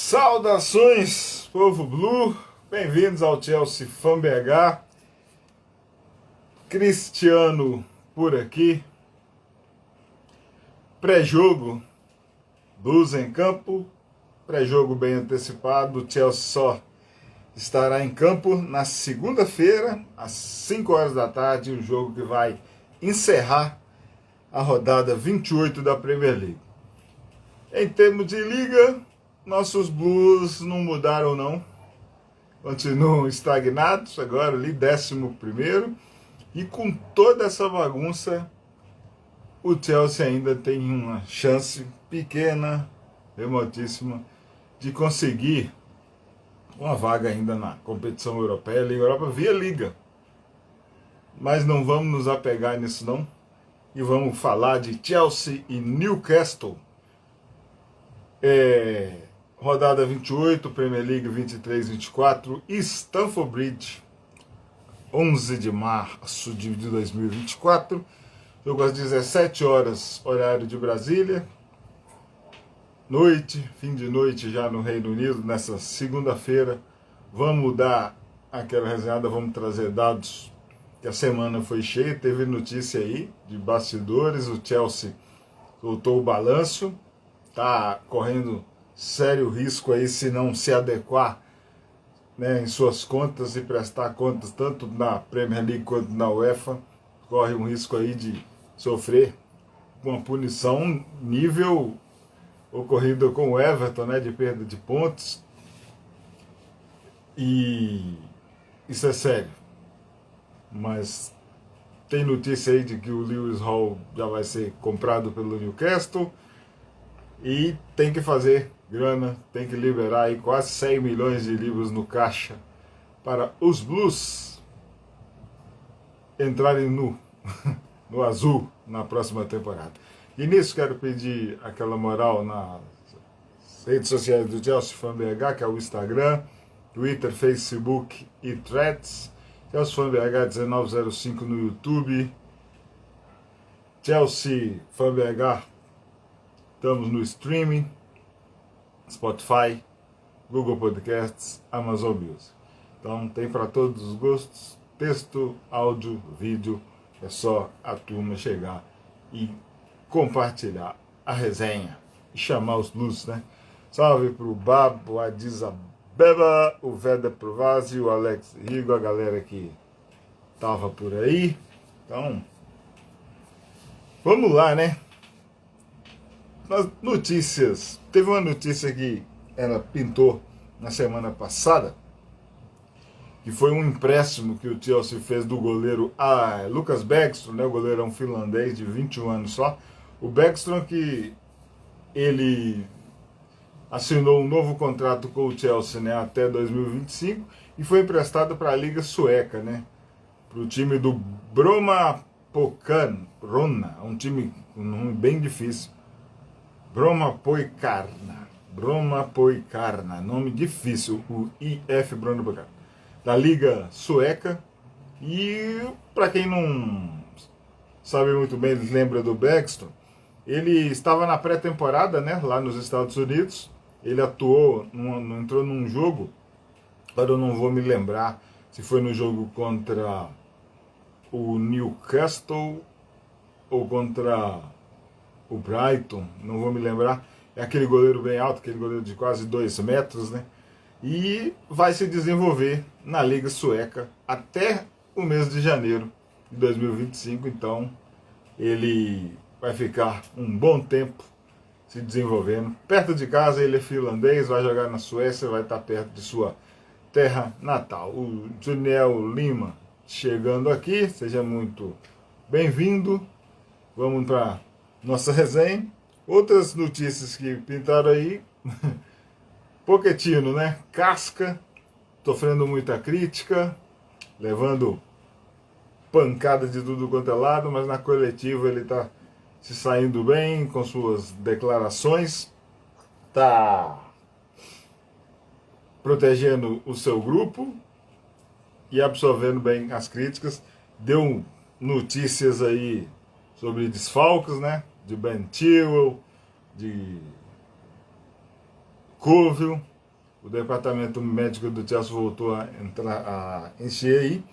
Saudações, povo Blue, bem-vindos ao Chelsea Fan BH. Cristiano por aqui. Pré-jogo, Blues em campo, pré-jogo bem antecipado. O Chelsea só estará em campo na segunda-feira, às 5 horas da tarde, o jogo que vai encerrar a rodada 28 da Premier League. Em termos de liga, nossos Blues não mudaram não, continuam estagnados, agora ali 11º, e com toda essa bagunça, o Chelsea ainda tem uma chance pequena, remotíssima, de conseguir uma vaga ainda na competição europeia, Liga Europa, via Liga. Mas não vamos nos apegar nisso não, e vamos falar de Chelsea e Newcastle. Rodada 28, Premier League 23-24, Stamford Bridge, 11 de março de 2024, jogo às 17 horas, horário de Brasília, noite, fim de noite já no Reino Unido, nessa segunda-feira. Vamos dar aquela resenhada, vamos trazer dados, que a semana foi cheia, teve notícia aí de bastidores, o Chelsea soltou o balanço, está correndo sério risco aí se não se adequar, né, em suas contas e prestar contas tanto na Premier League quanto na UEFA, corre um risco aí de sofrer uma punição nível ocorrido com o Everton, né, de perda de pontos, e isso é sério. Mas tem notícia aí de que o Lewis Hall já vai ser comprado pelo Newcastle e tem que fazer grana, tem que liberar aí quase 100 milhões de libras no caixa para os Blues entrarem no azul na próxima temporada. E nisso quero pedir aquela moral nas redes sociais do Chelsea Fan BH, que é o Instagram, Twitter, Facebook e Threads, Chelsea Fan BH 1905 no YouTube, Chelsea Fan BH, estamos no streaming, Spotify, Google Podcasts, Amazon Music. Então tem para todos os gostos, texto, áudio, vídeo, é só a turma chegar e compartilhar a resenha e chamar os Blues, né? Salve pro Babo, a Disabeba, o Veda Provazzi, o Alex Rigo, a galera que tava por aí. Então, vamos lá, né? Nas notícias, teve uma notícia que ela pintou na semana passada, que foi um empréstimo que o Chelsea fez do goleiro Lucas Bäckström, né, o goleirão finlandês de 21 anos só. O Bäckström, que ele assinou um novo contrato com o Chelsea, né, até 2025 e foi emprestado para a Liga Sueca, né, para o time do Brona, um time com um nome bem difícil. Brommapoikarna, nome difícil, o IF Brommapoikarna, da Liga Sueca. E para quem não sabe muito bem, lembra do Bäckström, ele estava na pré-temporada, né, lá nos Estados Unidos. Ele atuou, entrou num jogo, agora eu não vou me lembrar se foi no jogo contra o Newcastle ou contra o Brighton, não vou me lembrar. É aquele goleiro bem alto, aquele goleiro de quase 2 metros, né? E vai se desenvolver na Liga Sueca até o mês de janeiro de 2025. Então, ele vai ficar um bom tempo se desenvolvendo. Perto de casa, ele é finlandês, vai jogar na Suécia, vai estar perto de sua terra natal. O Juniel Lima chegando aqui, seja muito bem-vindo. Vamos para nossa resenha. Outras notícias que pintaram aí, Pochettino, né? Casca, sofrendo muita crítica, levando pancada de tudo quanto é lado, mas na coletiva ele está se saindo bem com suas declarações, está protegendo o seu grupo e absorvendo bem as críticas. Deu notícias aí sobre desfalques, né? De Ben Chilwell, de Covil. O departamento médico do Chelsea voltou a encher aí.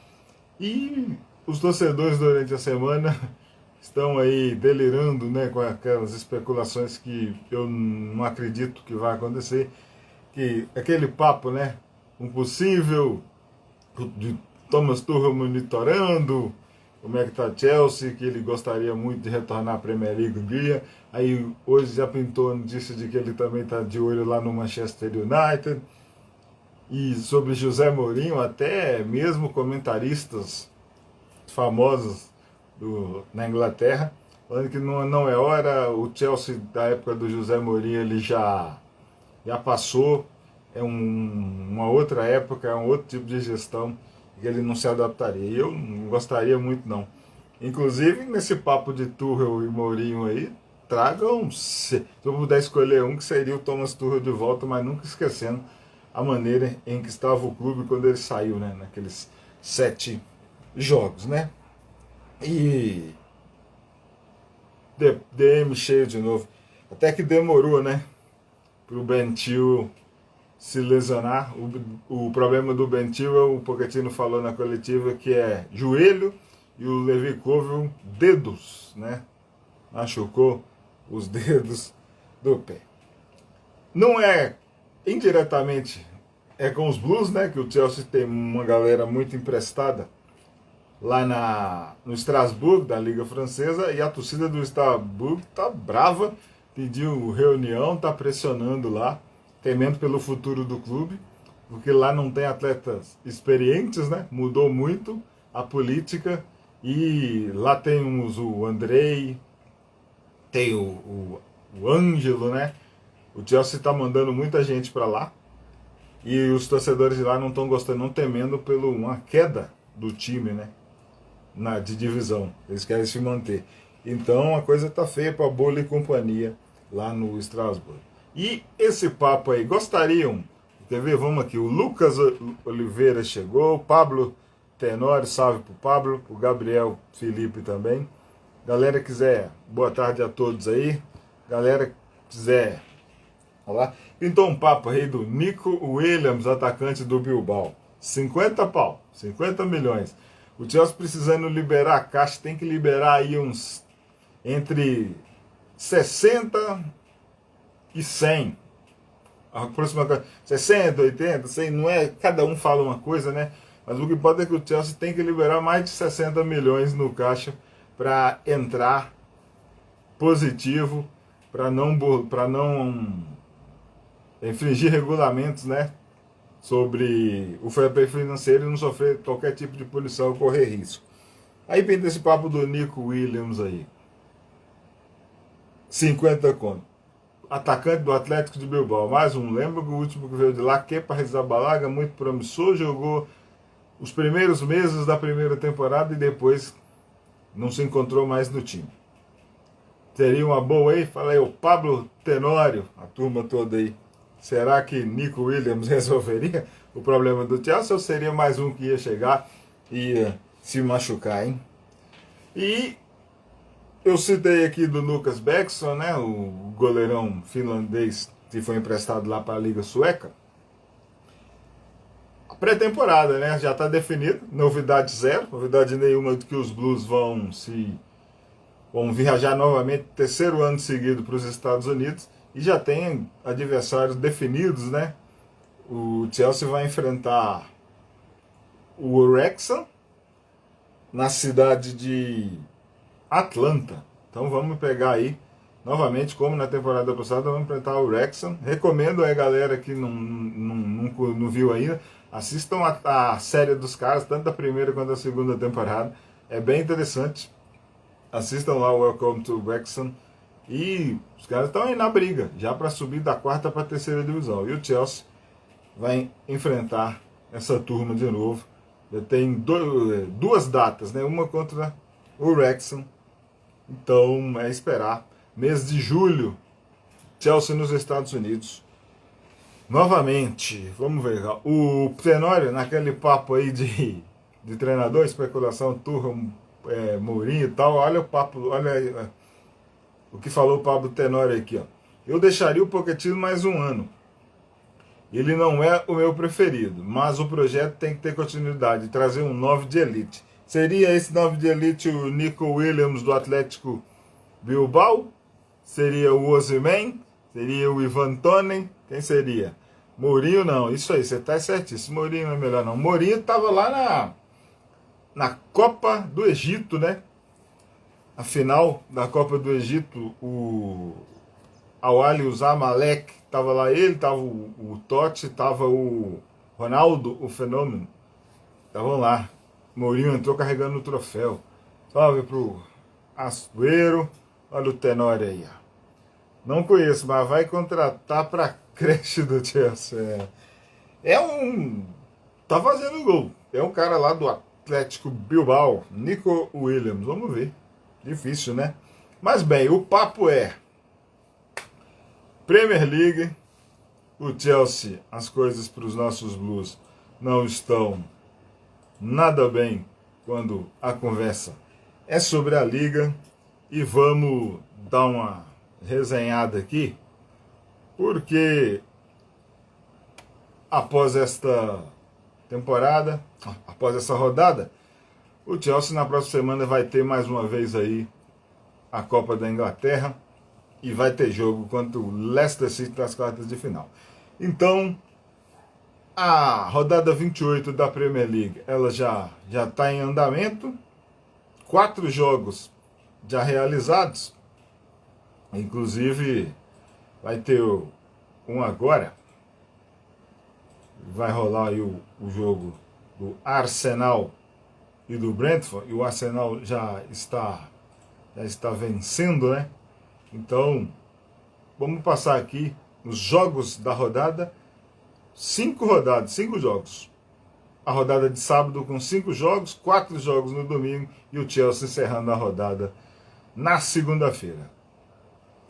E os torcedores durante a semana estão aí delirando, né, com aquelas especulações que eu não acredito que vai acontecer. Que aquele papo, né? Um possível de Thomas Tuchel monitorando como é que tá Chelsea, que ele gostaria muito de retornar à Premier League um dia. Aí hoje já pintou a notícia de que ele também está de olho lá no Manchester United. E sobre José Mourinho, até mesmo comentaristas famosos na Inglaterra, falando que não é hora, o Chelsea da época do José Mourinho ele já passou, é uma outra época, é um outro tipo de gestão que ele não se adaptaria. E eu não gostaria muito não. Inclusive nesse papo de Tuchel e Mourinho aí, tragam, se eu puder escolher um, que seria o Thomas Tuchel de volta, mas nunca esquecendo a maneira em que estava o clube quando ele saiu, né, naqueles 7 jogos, né? E DM cheio de novo. Até que demorou, né, pro Ben Chilwell se lesionar. O problema do Ben Chilwell, o Pochettino falou na coletiva, que é joelho, e o Levi Covil, dedos, né? Machucou os dedos do pé. Não é indiretamente, é com os Blues, né? Que o Chelsea tem uma galera muito emprestada lá no Strasbourg, da Liga Francesa, e a torcida do Strasbourg tá brava, pediu reunião, tá pressionando lá, temendo pelo futuro do clube, porque lá não tem atletas experientes, né? Mudou muito a política, e lá temos o Andrei, tem o Ângelo, né? O Chelsea está mandando muita gente para lá, e os torcedores de lá não estão gostando, não temendo pela uma queda do time, né? De divisão. Eles querem se manter. Então a coisa tá feia para Bola e companhia lá no Strasbourg. E esse papo aí, gostariam? Quer ver? Vamos aqui. O Lucas Oliveira chegou, o Pablo Tenório, salve pro Pablo, o Gabriel Felipe também. Galera quiser, boa tarde a todos aí. Galera quiser, olá. Pintou um papo aí do Nico Williams, atacante do Bilbao. 50 pau, 50 milhões. O Chelsea precisando liberar a caixa, tem que liberar aí uns entre 60 e 100. Aproximadamente 60, 80, 100, não é, cada um fala uma coisa, né? Mas o que importa é que o Chelsea tem que liberar mais de 60 milhões no caixa para entrar positivo, para não infringir regulamentos, né? Sobre o fair play financeiro e não sofrer qualquer tipo de punição ou correr risco. Aí pinta esse papo do Nico Williams aí. 50 conto. Atacante do Atlético de Bilbao. Mais um. Lembra que o último que veio de lá, Kepa Arrizabalaga, muito promissor, jogou os primeiros meses da primeira temporada e depois não se encontrou mais no time. Seria uma boa aí? Fala aí, o Pablo Tenório, a turma toda aí. Será que Nico Williams resolveria o problema do Chelsea ou seria mais um que ia chegar e ia se machucar, hein? E eu citei aqui do Lukas Bäckström, né, o goleirão finlandês que foi emprestado lá para a Liga Sueca. A pré-temporada, né, já está definido, novidade zero, novidade nenhuma de que os Blues vão viajar novamente, terceiro ano seguido para os Estados Unidos, e já tem adversários definidos, né? O Chelsea vai enfrentar o Wrexham na cidade de Atlanta. Então vamos pegar aí, novamente, como na temporada passada, vamos enfrentar o Wrexham. Recomendo a galera que não viu ainda, assistam a série dos caras, tanto a primeira quanto a segunda temporada. É bem interessante. Assistam lá o Welcome to Wrexham. E os caras estão aí na briga, já para subir da 4ª para a 3ª divisão. E o Chelsea vai enfrentar essa turma de novo. Já tem duas datas, né? Uma contra o Wrexham. Então é esperar. Mês de julho, Chelsea nos Estados Unidos. Novamente, vamos ver. O Tenório, naquele papo aí de treinador, especulação, Tuchel, Mourinho e tal. Olha o papo, olha aí, o que falou o Pablo Tenório aqui, ó. Eu deixaria o Pochettino mais um ano. Ele não é o meu preferido, mas o projeto tem que ter continuidade, trazer um 9 de elite. Seria esse 9 de elite o Nico Williams do Atlético Bilbao? Seria o Osimhen? Seria o Ivan Toney? Quem seria? Mourinho não, isso aí, você tá certíssimo. Mourinho não é melhor não. Mourinho estava lá na Copa do Egito, né? A final da Copa do Egito, o Al-Ahly, o Zamalek, tava lá ele, tava o Totti, tava o Ronaldo, o Fenômeno. Estavam lá. Mourinho entrou carregando o troféu. Salve pro Assuero. Olha o Tenório aí, ó. Não conheço, mas vai contratar pra creche do Chelsea. Tá fazendo gol. É um cara lá do Atlético Bilbao, Nico Williams. Vamos ver. Difícil, né? Mas bem, o papo é Premier League. O Chelsea, as coisas para os nossos Blues não estão nada bem quando a conversa é sobre a Liga. E vamos dar uma resenhada aqui, porque após esta temporada, após essa rodada, o Chelsea na próxima semana vai ter mais uma vez aí a Copa da Inglaterra e vai ter jogo contra o Leicester City nas quartas de final. Então, a rodada 28 da Premier League, ela já está em andamento. 4 jogos já realizados. Inclusive, vai ter um agora. Vai rolar aí o jogo do Arsenal e do Brentford. E o Arsenal já está vencendo, né? Então, vamos passar aqui os jogos da rodada. 5 jogos. A rodada de sábado com 5 jogos, 4 jogos no domingo e o Chelsea encerrando a rodada na segunda-feira.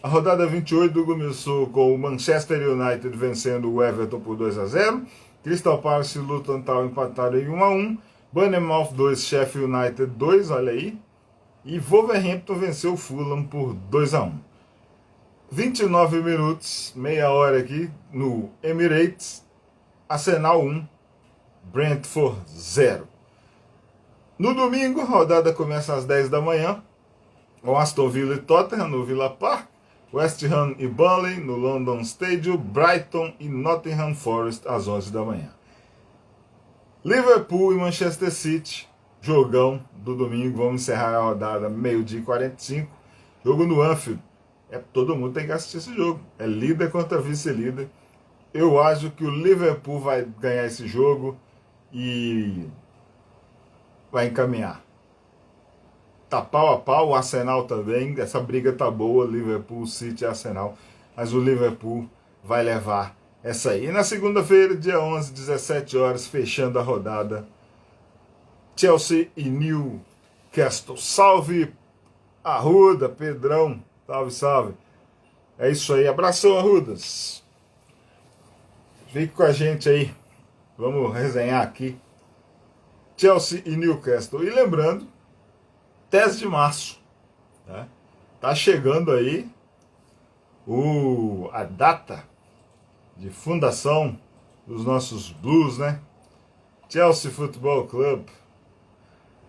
A rodada 28 começou com o Manchester United vencendo o Everton por 2-0, Crystal Palace e Luton Town empataram em 1-1, Bournemouth 2, Sheffield United 2, olha aí, e Wolverhampton venceu o Fulham por 2-1. 29 minutos, meia hora aqui no Emirates, Arsenal 1, Brentford 0. No domingo, a rodada começa às 10 da manhã, com Aston Villa e Tottenham no Villa Park, West Ham e Burnley no London Stadium, Brighton e Nottingham Forest às 11 da manhã. Liverpool e Manchester City, jogão do domingo, vamos encerrar a rodada meio-dia e 45, jogo no Anfield. Todo mundo tem que assistir esse jogo, é líder contra vice-líder. Eu acho que o Liverpool vai ganhar esse jogo e vai encaminhar. Tá pau a pau, o Arsenal também, essa briga tá boa, Liverpool, City e Arsenal, mas o Liverpool vai levar essa aí. E na segunda-feira, dia 11, 17 horas, fechando a rodada, Chelsea e Newcastle. Salve Arruda, Pedrão, salve, salve. É isso aí, abração Arrudas. Fique com a gente aí, vamos resenhar aqui Chelsea e Newcastle. E lembrando, 10 de março, né? Tá chegando aí a data de fundação dos nossos Blues, né? Chelsea Football Club,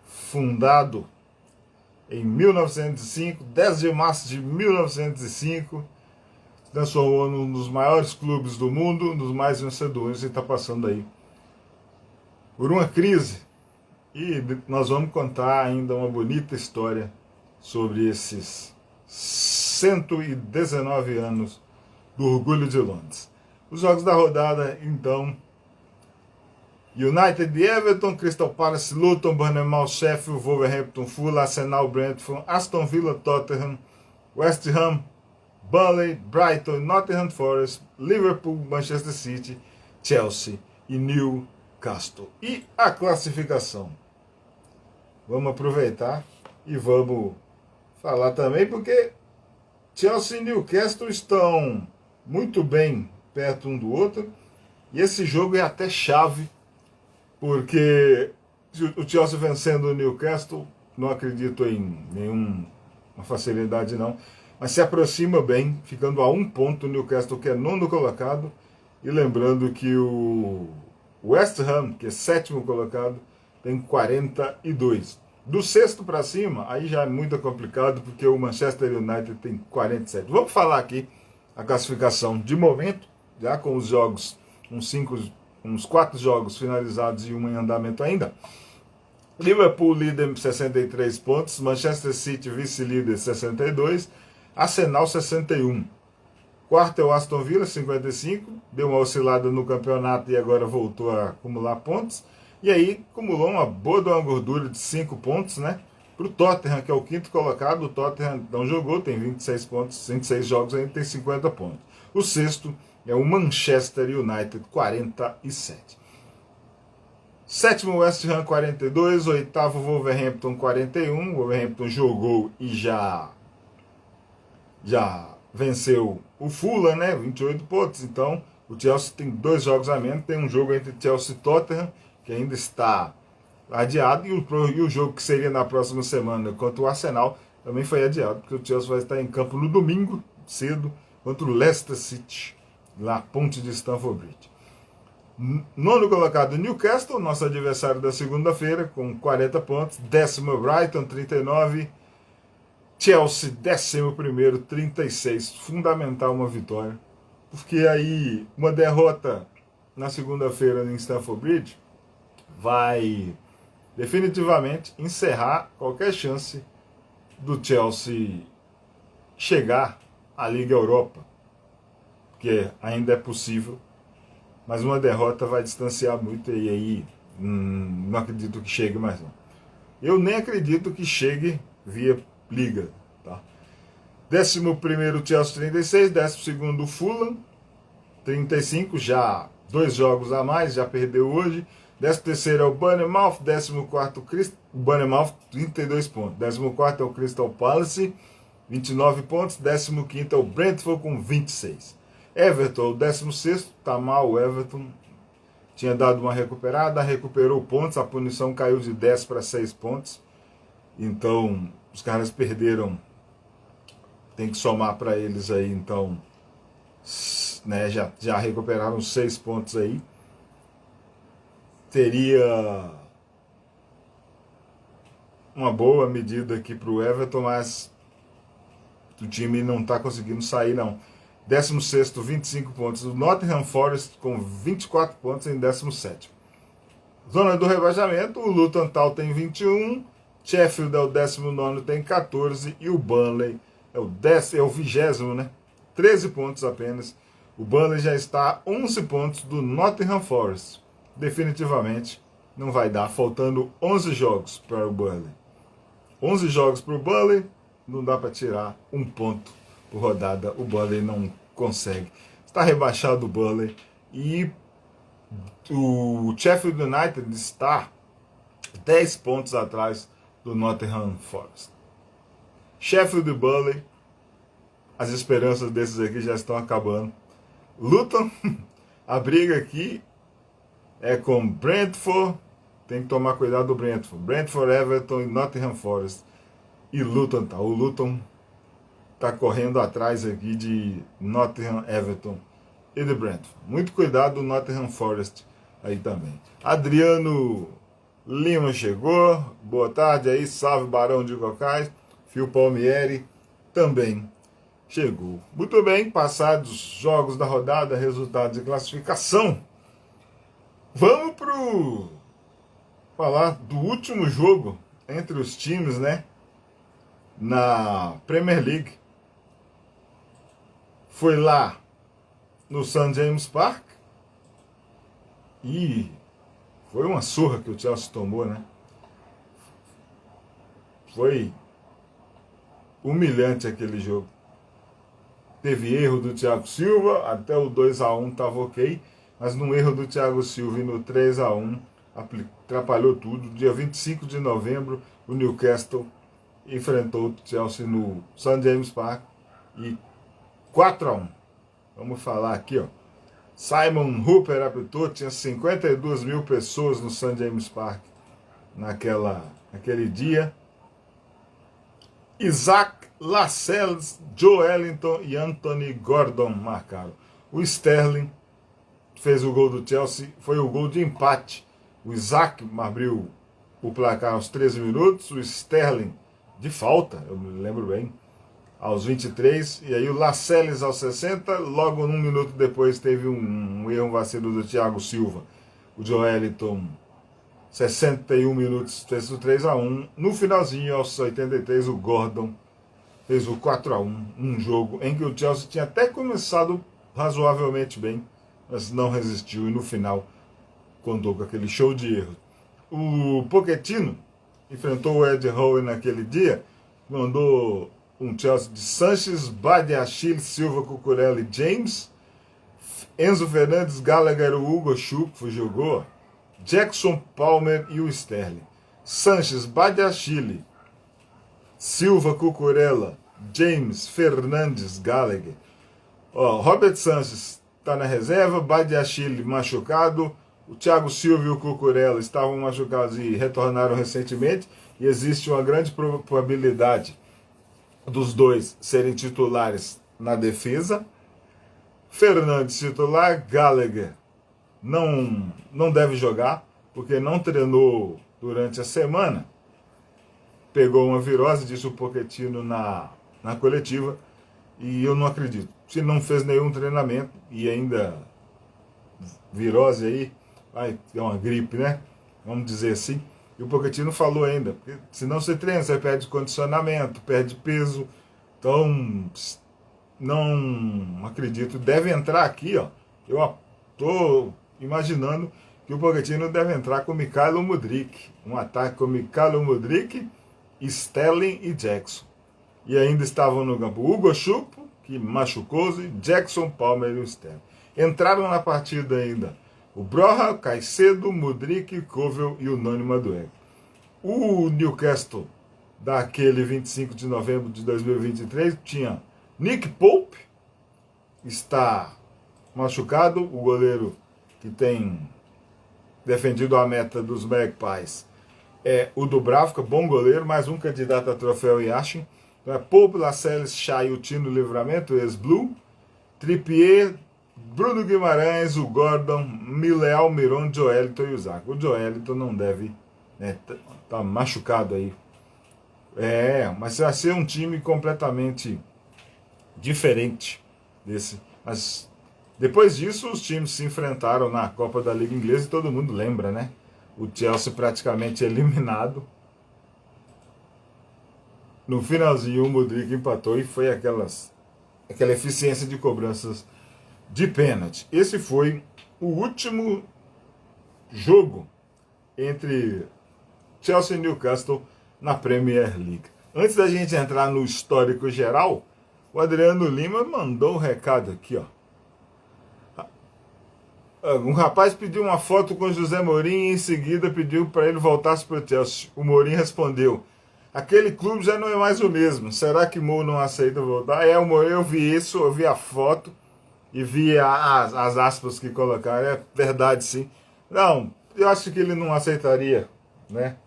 fundado em 1905, 10 de março de 1905, se transformou num dos maiores clubes do mundo, um dos mais vencedores, e está passando aí por uma crise. E nós vamos contar ainda uma bonita história sobre esses 119 anos do Orgulho de Londres. Os jogos da rodada, então: United e Everton, Crystal Palace, Luton, Bournemouth, Sheffield, Wolverhampton, Fulham, Arsenal, Brentford, Aston Villa, Tottenham, West Ham, Burnley, Brighton, Nottingham Forest, Liverpool, Manchester City, Chelsea e Newcastle. E a classificação? Vamos aproveitar e vamos falar também, porque Chelsea e Newcastle estão muito bem perto um do outro, e esse jogo é até chave, porque o Chelsea vencendo o Newcastle, não acredito em nenhuma facilidade não, mas se aproxima bem, ficando a 1 ponto o Newcastle, que é 9º colocado, e lembrando que o West Ham, que é 7º colocado, tem 42. Do 6º para cima, aí já é muito complicado, porque o Manchester United tem 47. Vamos falar aqui a classificação de momento, já com os jogos, uns 4 jogos finalizados e um em andamento ainda. Liverpool líder 63 pontos, Manchester City vice-líder 62, Arsenal 61. Quarto é o Aston Villa 55, deu uma oscilada no campeonato e agora voltou a acumular pontos. E aí acumulou uma boa gordura de 5 pontos, né? Para o Tottenham, que é o 5º colocado. O Tottenham não jogou, tem 26 pontos, 26 jogos, ainda tem 50 pontos. O 6º é o Manchester United, 47. 7º West Ham, 42. 8º Wolverhampton, 41. O Wolverhampton jogou e já venceu o Fulham, né? 28 pontos. Então, o Chelsea tem 2 jogos a menos. Tem um jogo entre Chelsea e Tottenham, que ainda está adiado, e o jogo que seria na próxima semana contra o Arsenal também foi adiado, porque o Chelsea vai estar em campo no domingo, cedo, contra o Leicester City, lá ponte de Stamford Bridge. 9º colocado Newcastle, nosso adversário da segunda-feira, com 40 pontos. 10º Brighton, 39. Chelsea, 11º, 36. Fundamental uma vitória, porque aí uma derrota na segunda-feira em Stamford Bridge vai definitivamente encerrar qualquer chance do Chelsea chegar à Liga Europa, que ainda é possível, mas uma derrota vai distanciar muito, e aí não acredito que chegue mais não. Eu nem acredito que chegue via Liga. Tá? 11º Chelsea 36, 12º Fulham 35, já 2 jogos a mais, já perdeu hoje. 13º é o Bournemouth, 14º Bournemouth, 32 pontos. 14º é o Crystal Palace, 29 pontos. 15º é o Brentford com 26. Everton, o 16º, tá mal o Everton. Tinha dado uma recuperada, recuperou pontos, a punição caiu de 10 para 6 pontos. Então, os caras perderam, tem que somar para eles aí, então, né, já recuperaram 6 pontos aí. Teria uma boa medida aqui para o Everton, mas o time não está conseguindo sair não. 16º, 25 pontos. O Nottingham Forest com 24 pontos em 17º. Zona do rebaixamento, o Luton Town tem 21, Sheffield é o 19º, tem 14, e o Burnley é o 20º, né? 13 pontos apenas. O Burnley já está a 11 pontos do Nottingham Forest. Definitivamente não vai dar, faltando 11 jogos para o Burnley. 11 jogos para o Burnley, não dá para tirar 1 ponto por rodada, o Burnley não consegue. Está rebaixado o Burnley, e o Sheffield United está 10 pontos atrás do Nottingham Forest. Sheffield e Burnley, as esperanças desses aqui já estão acabando. Luton, a briga aqui é com Brentford, tem que tomar cuidado do Brentford. Brentford, Everton e Nottingham Forest. E Luton, tá? O Luton tá correndo atrás aqui de Nottingham, Everton e de Brentford. Muito cuidado do Nottingham Forest aí também. Adriano Lima chegou. Boa tarde aí, salve Barão de Cocais. Fio Palmieri também chegou. Muito bem, passados os jogos da rodada, resultados de classificação. Vamos falar do último jogo entre os times, né? Na Premier League. Foi lá no St. James Park e foi uma surra que o Chelsea tomou, né? Foi humilhante aquele jogo. teve erro do Thiago Silva, até o 2-1 estava ok, mas no erro do Thiago Silva e no 3-1 atrapalhou tudo. Dia 25 de novembro, o Newcastle enfrentou o Chelsea no St. James Park e 4-1. Vamos falar aqui, ó. Simon Hooper apitou, tinha 52 mil pessoas no St. James Park naquele dia. Isaac Lascelles, Joelinton e Anthony Gordon marcaram. O Sterling fez o gol do Chelsea, foi o gol de empate. O Isaac abriu o placar aos 13 minutos, o Sterling de falta, eu me lembro bem, aos 23, e aí o Lascelles aos 60, logo um minuto depois teve um erro, um vacilo do Thiago Silva. O Joelinton, 61 minutos, fez o 3-1. No finalzinho, aos 83, o Gordon fez o 4-1. Um jogo em que o Chelsea tinha até começado razoavelmente bem, mas não resistiu e no final contou com aquele show de erro. O Pochettino enfrentou o Ed Howe naquele dia, mandou um Chelsea de Sanches, Badiashile, Silva, Cucurella e James, Enzo Fernandes, Gallagher, o Hugo Schupp jogou, Jackson, Palmer e o Sterling. Sanches, Badiashile, Silva, Cucurella, James, Fernandes, Gallagher. Robert Sanches está na reserva, Badiashile machucado, o Thiago Silva e o Cucurella estavam machucados e retornaram recentemente, e existe uma grande probabilidade dos dois serem titulares na defesa. Fernandes titular, Gallagher não deve jogar, porque não treinou durante a semana, pegou uma virose, disse o Pochettino na coletiva, e eu não acredito. Se não fez nenhum treinamento, e ainda virose aí, é uma gripe, né? Vamos dizer assim. E o Pochettino falou ainda, porque se não você treina, você perde condicionamento, perde peso. Então, não acredito. Deve entrar aqui, ó. Eu estou imaginando que o Pochettino deve entrar com Mykhailo Mudryk. Um ataque com Mykhailo Mudryk, Sterling e Jackson. E ainda estavam no campo Hugo Schupp, que machucou-se, Jackson, Palmer e o Sterling. Entraram na partida ainda o Broha, Caicedo, Mudryk, Kovel e o Noni Madueke. O Newcastle, daquele 25 de novembro de 2023, tinha Nick Pope, está machucado, o goleiro que tem defendido a meta dos Magpies é o Dubravka, bom goleiro, mais um candidato a troféu Yashin. Então é Pope, Lascelles, Chay, o Tino Livramento, ex-Blue, Trippier, Bruno Guimarães, o Gordon, Mileal, Miron, Joelinton e o Zac. O Joelinton não deve, né, tá machucado aí. Mas vai ser um time completamente diferente desse. Mas depois disso, os times se enfrentaram na Copa da Liga Inglesa e todo mundo lembra, né? O Chelsea praticamente eliminado. No finalzinho, o Mudryk empatou e foi aquela eficiência de cobranças de pênalti. Esse foi o último jogo entre Chelsea e Newcastle na Premier League. Antes da gente entrar no histórico geral, o Adriano Lima mandou um recado aqui, ó. Um rapaz pediu uma foto com José Mourinho e em seguida pediu para ele voltasse para o Chelsea. O Mourinho respondeu: aquele clube já não é mais o mesmo. Será que Mou não aceita voltar? O Mourinho, eu vi isso, eu vi a foto e vi as aspas que colocaram. É verdade, sim. Não, eu acho que ele não aceitaria, né?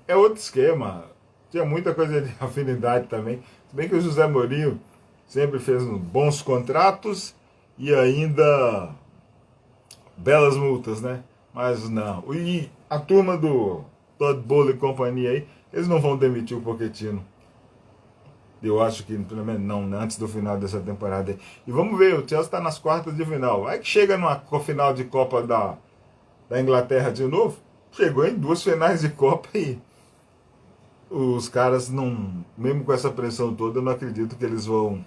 É outro esquema. Tinha muita coisa de afinidade também. Se bem que o José Mourinho sempre fez bons contratos e ainda belas multas, né? Mas não. E a turma do Todd Bowley e companhia aí, eles não vão demitir o Pochettino. Eu acho que, pelo menos, não, antes do final dessa temporada. E vamos ver, o Chelsea está nas quartas de final. Aí que chega numa final de Copa da Inglaterra de novo, chegou em 2 finais de Copa e os caras não, mesmo com essa pressão toda, eu não acredito que eles vão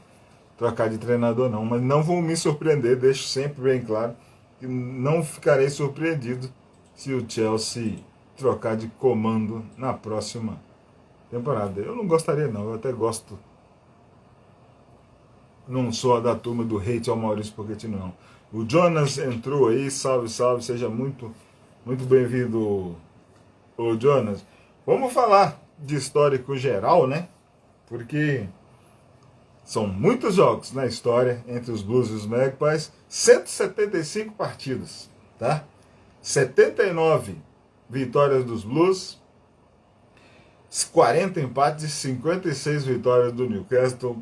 trocar de treinador não, mas não vão me surpreender, deixo sempre bem claro que não ficarei surpreendido se o Chelsea trocar de comando na próxima temporada. Eu não gostaria não, eu até gosto não sou da turma do hate ao Maurício Pochettino, não. O Jonas entrou aí, salve, salve, seja muito bem-vindo, o Jonas. Vamos falar de histórico geral, né? Porque são muitos jogos na história entre os Blues e os Magpies, 175 partidas, tá? 79 vitórias dos Blues, 40 empates e 56 vitórias do Newcastle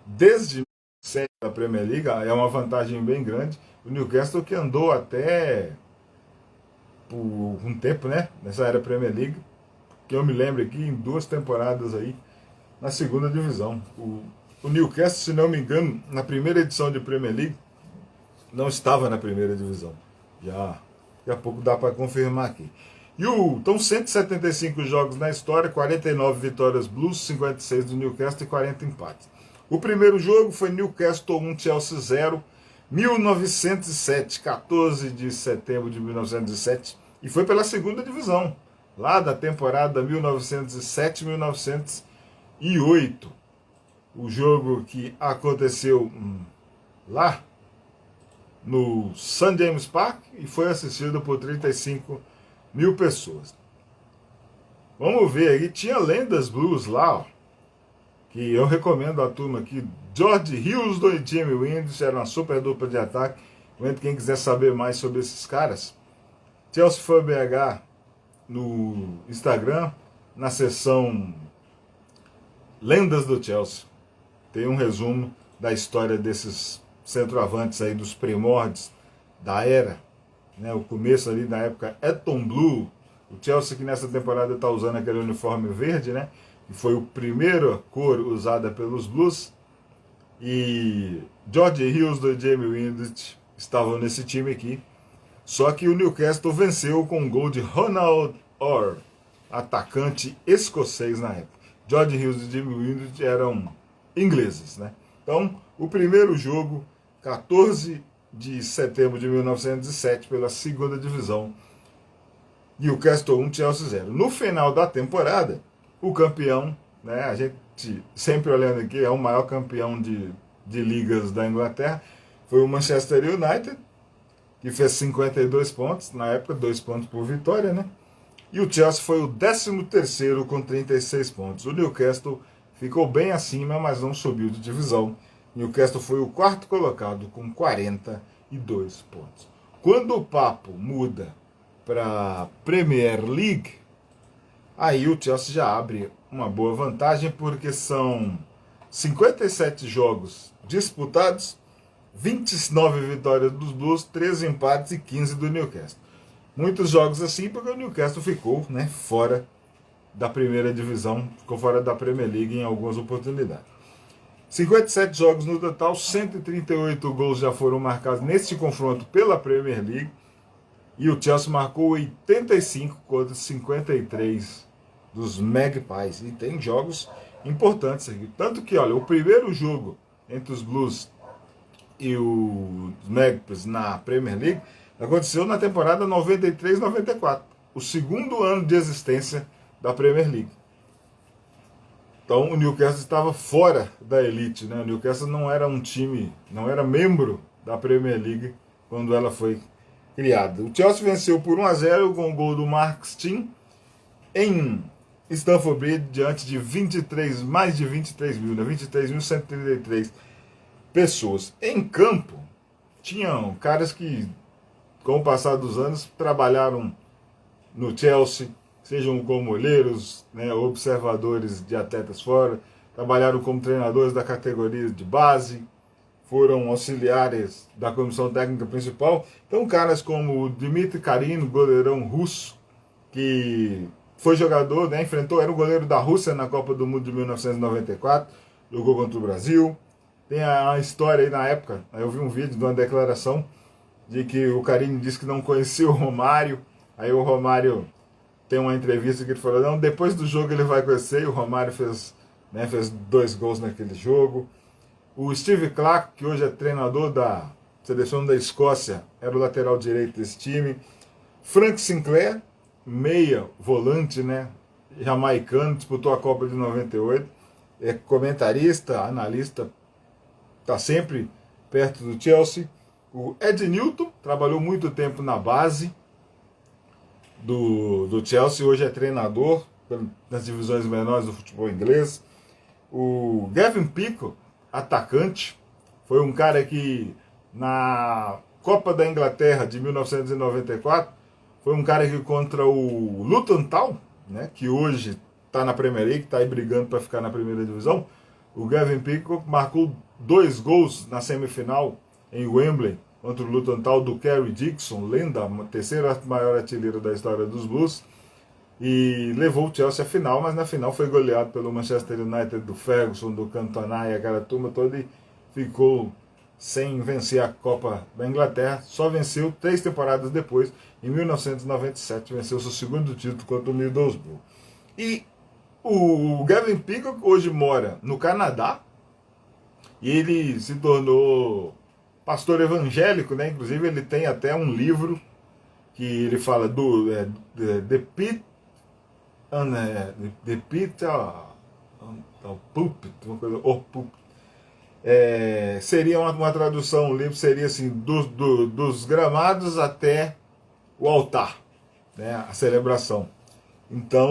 desde 7 da Premier League. É uma vantagem bem grande. O Newcastle que andou até por um tempo, né, nessa era Premier League, que eu me lembro aqui, em 2 temporadas aí na segunda divisão. O Newcastle, se não me engano, na primeira edição de Premier League não estava na primeira divisão. Daqui a pouco dá para confirmar aqui. Então, 175 jogos na história, 49 vitórias Blues, 56 do Newcastle e 40 empates. O primeiro jogo foi Newcastle 1, Chelsea 0, 1907, 14 de setembro de 1907, e foi pela segunda divisão, lá da temporada 1907-1908. O jogo que aconteceu lá no St. James Park e foi assistido por 35 mil pessoas. Vamos ver aí, tinha lendas blues lá, ó, que eu recomendo a turma aqui. George Houston e Jimmy Windus era uma super dupla de ataque. Quem quiser saber mais sobre esses caras, Chelsea Fan BH no Instagram, na seção Lendas do Chelsea, tem um resumo da história desses centroavantes aí, dos primórdios da era, né, o começo ali da época Eton Blue. O Chelsea que nessa temporada está usando aquele uniforme verde, né, que foi a primeira cor usada pelos Blues. E George Houston e Jamie Windus estavam nesse time aqui. Só que o Newcastle venceu com um gol de Ronald Orr, atacante escocês na época. George Houston e Jamie Windus eram ingleses, né? Então, o primeiro jogo, 14 de setembro de 1907, pela segunda divisão, Newcastle 1, Chelsea 0. No final da temporada, o campeão, né, a gente sempre olhando aqui, é o maior campeão de ligas da Inglaterra, foi o Manchester United, que fez 52 pontos, na época 2 pontos por vitória, né? E o Chelsea foi o 13º com 36 pontos. O Newcastle ficou bem acima, mas não subiu de divisão. Newcastle foi o 4º colocado com 42 pontos. Quando o papo muda para Premier League, aí o Chelsea já abre uma boa vantagem, porque são 57 jogos disputados, 29 vitórias dos Blues, 13 empates e 15 do Newcastle. Muitos jogos assim, porque o Newcastle ficou, né, fora da primeira divisão, ficou fora da Premier League em algumas oportunidades. 57 jogos no total, 138 gols já foram marcados neste confronto pela Premier League, e o Chelsea marcou 85 contra 53 dos Magpies. E tem jogos importantes aqui. Tanto que, olha, o primeiro jogo entre os Blues e os Magpies na Premier League aconteceu na temporada 93-94, o segundo ano de existência da Premier League. Então o Newcastle estava fora da elite, né? O Newcastle não era um time, não era membro da Premier League quando ela foi criada. O Chelsea venceu por 1-0 com o gol do Mark Stein em Stamford Bridge, diante de mais de 23 mil, né? 23.133 pessoas. Em campo, tinham caras que, com o passar dos anos, trabalharam no Chelsea, sejam como olheiros, né, observadores de atletas fora, trabalharam como treinadores da categoria de base, foram auxiliares da comissão técnica principal. Então, caras como o Dmitry Karino, goleirão russo, que foi jogador, né, era o goleiro da Rússia na Copa do Mundo de 1994, jogou contra o Brasil. Tem a história aí na época, eu vi um vídeo de uma declaração de que o Karino disse que não conhecia o Romário, aí o Romário tem uma entrevista que ele falou, não, depois do jogo ele vai conhecer, e o Romário fez 2 gols naquele jogo. O Steve Clarke, que hoje é treinador da seleção da Escócia, era o lateral direito desse time. Frank Sinclair, meia, volante, né, jamaicano, disputou a Copa de 98, é comentarista, analista está sempre perto do Chelsea. O Ed Newton trabalhou muito tempo na base do Chelsea, hoje é treinador nas divisões menores do futebol inglês. O Gavin Peacock, atacante, foi um cara que na Copa da Inglaterra de 1994 foi um cara que contra o Luton Town, né, que hoje está na Premier League, está aí brigando para ficar na primeira divisão. O Gavin Peacock marcou 2 gols na semifinal em Wembley contra o Luton Town do Kerry Dixon, lenda, a terceira maior artilheira da história dos Blues, e levou o Chelsea à final, mas na final foi goleado pelo Manchester United do Ferguson, do Cantona e aquela turma toda, e ficou sem vencer a Copa da Inglaterra. Só venceu 3 temporadas depois, em 1997, venceu seu segundo título contra o Middlesbrough. E o Gavin Peacock hoje mora no Canadá, e ele se tornou pastor evangélico, né? Inclusive ele tem até um livro que ele fala do The Pit ao Pulpit, uma coisa, o Pulpit. Seria uma tradução, o livro seria assim, dos gramados até o altar, né, a celebração. Então,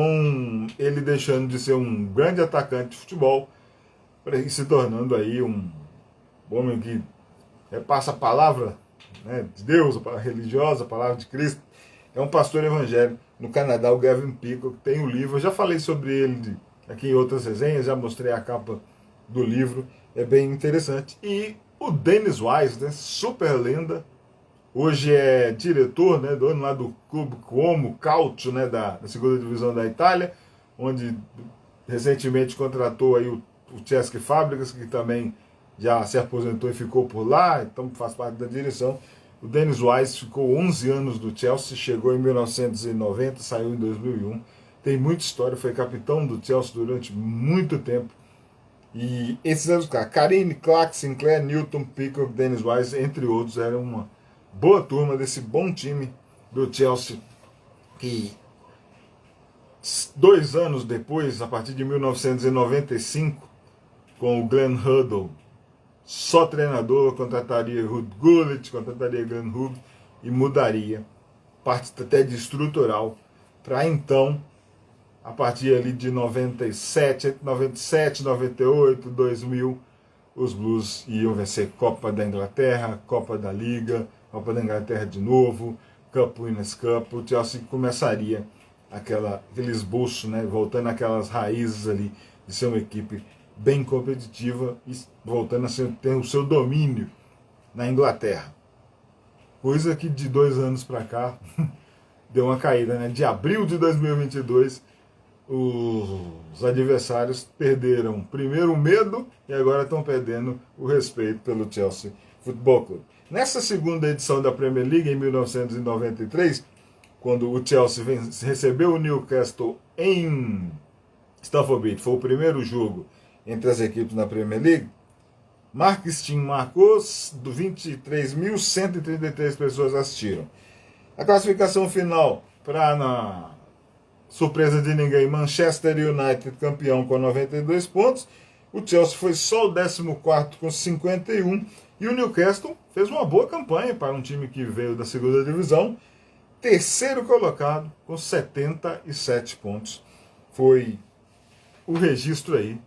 ele deixando de ser um grande atacante de futebol, e se tornando aí um homem que repassa a palavra, né, de Deus, a palavra religiosa, a palavra de Cristo. É um pastor evangélico no Canadá, o Gavin Peacock, tem o livro. Eu já falei sobre ele aqui em outras resenhas, já mostrei a capa do livro, é bem interessante. E o Dennis Wise, né, super lenda, hoje é diretor, né, dono lá do Clube Como Calcio, né, da segunda divisão da Itália, onde recentemente contratou aí o Cesc Fábricas, que também já se aposentou e ficou por lá, então faz parte da direção. O Dennis Wise ficou 11 anos do Chelsea, chegou em 1990, saiu em 2001. Tem muita história, foi capitão do Chelsea durante muito tempo. E esses eram os caras: Karine, Clark, Sinclair, Newton, Peacock, Dennis Wise, entre outros. Era uma boa turma desse bom time do Chelsea, que 2 anos depois, a partir de 1995, com o Glenn Hoddle só treinador, contrataria Ruud Gullit, contrataria Glenn Hoddle e mudaria parte até de estrutural para então, a partir ali de 97, 98, 2000, os Blues iam vencer Copa da Inglaterra, Copa da Liga, Copa da Inglaterra de novo, Cup Winners' Cup. O Chelsea começaria aquele esboço, né, voltando àquelas raízes ali de ser uma equipe bem competitiva e voltando a ter o seu domínio na Inglaterra. Coisa que de 2 anos para cá deu uma caída, né? De abril de 2022, os adversários perderam primeiro o medo e agora estão perdendo o respeito pelo Chelsea Football Club. Nessa segunda edição da Premier League, em 1993, quando o Chelsea recebeu o Newcastle em Stamford Bridge, foi o primeiro jogo entre as equipes na Premier League, Mark Stein marcou, 23.133 pessoas assistiram. A classificação final, para, na surpresa de ninguém, Manchester United campeão com 92 pontos, o Chelsea foi só o 14º com 51, e o Newcastle fez uma boa campanha para um time que veio da segunda divisão, terceiro colocado com 77 pontos. Foi o registro aí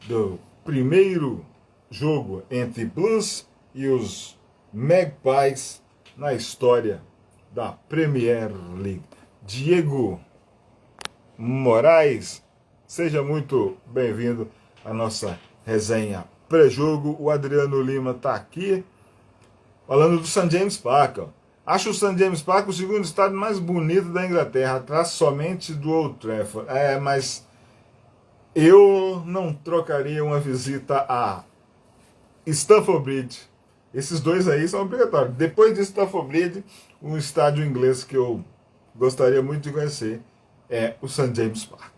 do primeiro jogo entre Blues e os Magpies na história da Premier League. Diego Moraes, seja muito bem-vindo à nossa resenha pré-jogo. O Adriano Lima está aqui falando do St. James Park. Acho o St. James Park o segundo estádio mais bonito da Inglaterra, atrás somente do Old Trafford. Mas eu não trocaria uma visita a Stamford Bridge. Esses dois aí são obrigatórios. Depois de Stamford Bridge, um estádio inglês que eu gostaria muito de conhecer é o St. James Park.